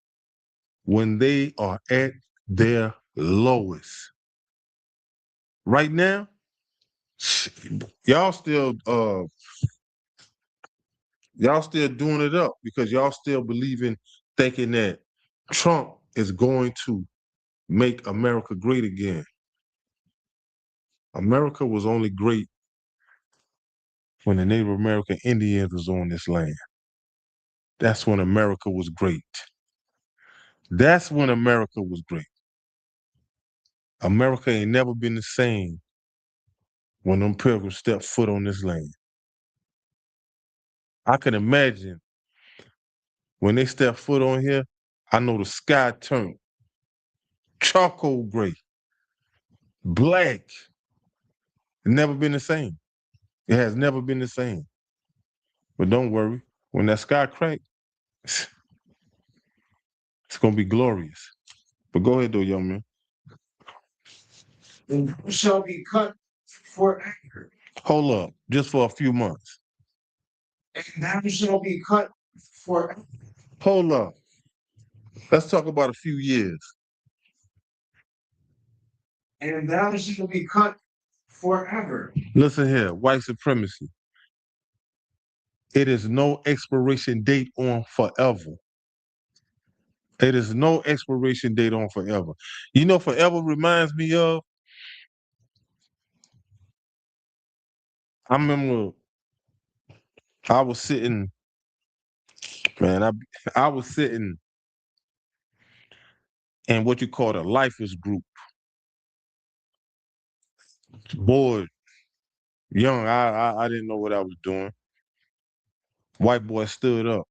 When they are at their lowest. Right now, y'all still doing it up because y'all still believing, thinking that Trump is going to make America great again. America was only great when the Native American Indians was on this land. That's when America was great. That's when America was great. America ain't never been the same when them pilgrims stepped foot on this land. I can imagine when they step foot on here, I know the sky turned charcoal gray, black. It's never been the same. It has never been the same. But don't worry, when that sky crack, it's gonna be glorious. But go ahead though, young man. And shall be cut for anger. Hold up, just for a few months. And thou shall be cut for anger. Hold up. Let's talk about a few years. And thou shalt be cut forever. Listen here, white supremacy. It is no expiration date on forever. It is no expiration date on forever. You know, forever reminds me of, I remember I was sitting, man, I was sitting in what you call a lifers group. Bored, young, I didn't know what I was doing. White boy stood up.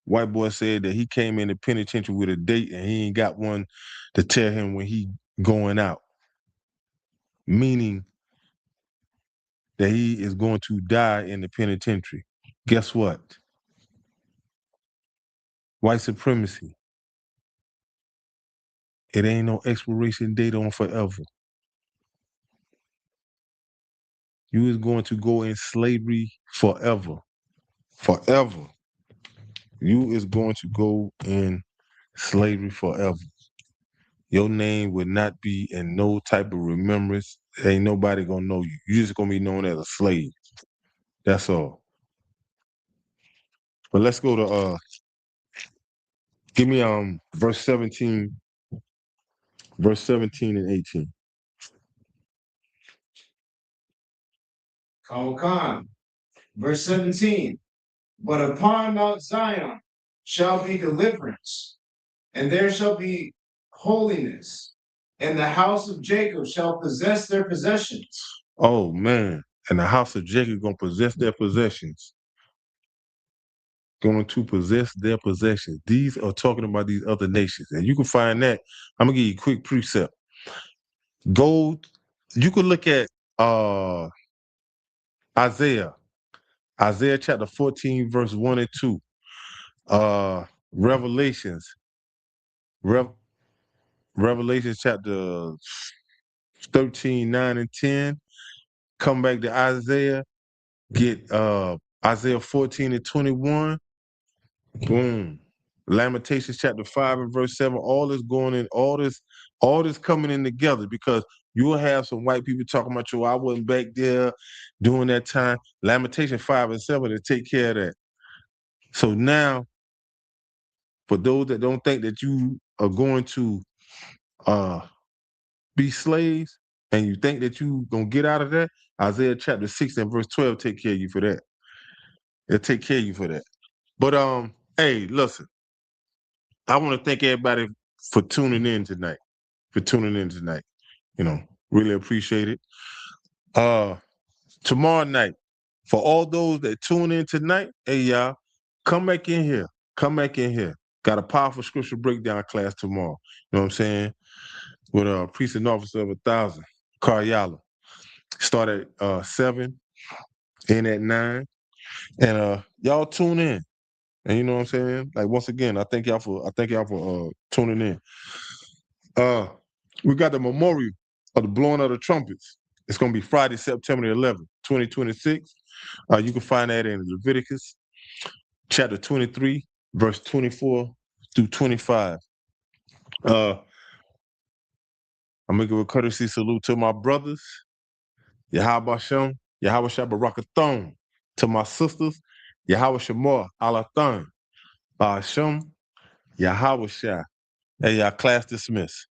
White boy said that he came in the penitentiary with a date and he ain't got one to tell him when he going out. Meaning that he is going to die in the penitentiary. Guess what? White supremacy. It ain't no expiration date on forever. You is going to go in slavery forever. Forever. You is going to go in slavery forever. Your name would not be in no type of remembrance. Ain't nobody gonna know you. You just gonna be known as a slave. That's all. But let's go to give me verse 17 and 18. Come. Verse 17. But upon Mount Zion shall be deliverance, and there shall be holiness, and the house of Jacob shall possess their possessions. Oh man. And the house of Jacob gonna possess their possessions. Going to possess their possessions. These are talking about these other nations. And you can find that. I'm gonna give you a quick precept. Go, you can look at Isaiah chapter 14, verse 1 and 2. Revelations chapter 13, 9 and 10. Come back to Isaiah, get Isaiah 14 and 21. Boom. Lamentations chapter 5 and verse 7. All this going in, all this coming in together, because you will have some white people talking about I wasn't back there during that time. Lamentations 5 and 7 to take care of that. So now, for those that don't think that you are going to be slaves and you think that you gonna get out of that, Isaiah chapter 6 and verse 12 take care of you for that. It'll take care of you for that. But hey, listen, I want to thank everybody for tuning in tonight. You know, really appreciate it. Tomorrow night, for all those that tune in tonight, hey y'all, come back in here. Got a powerful scripture breakdown class tomorrow. You know what I'm saying? With a priest and officer of 1,000, Karyala. Start at 7, end at 9. And y'all tune in. And you know what I'm saying? Like once again, I thank y'all for tuning in. We got the memorial of the blowing of the trumpets. It's gonna be Friday, September 11th, 2026. You can find that in Leviticus chapter 23, verse 24 through 25. I'm gonna give a courtesy salute to my brothers, Yahweh Shem, Yahweh Shabbarakathon. To my sisters, Yahweh Shemar Alathan, Shem, Yahweh Shah. Hey, y'all, class dismissed.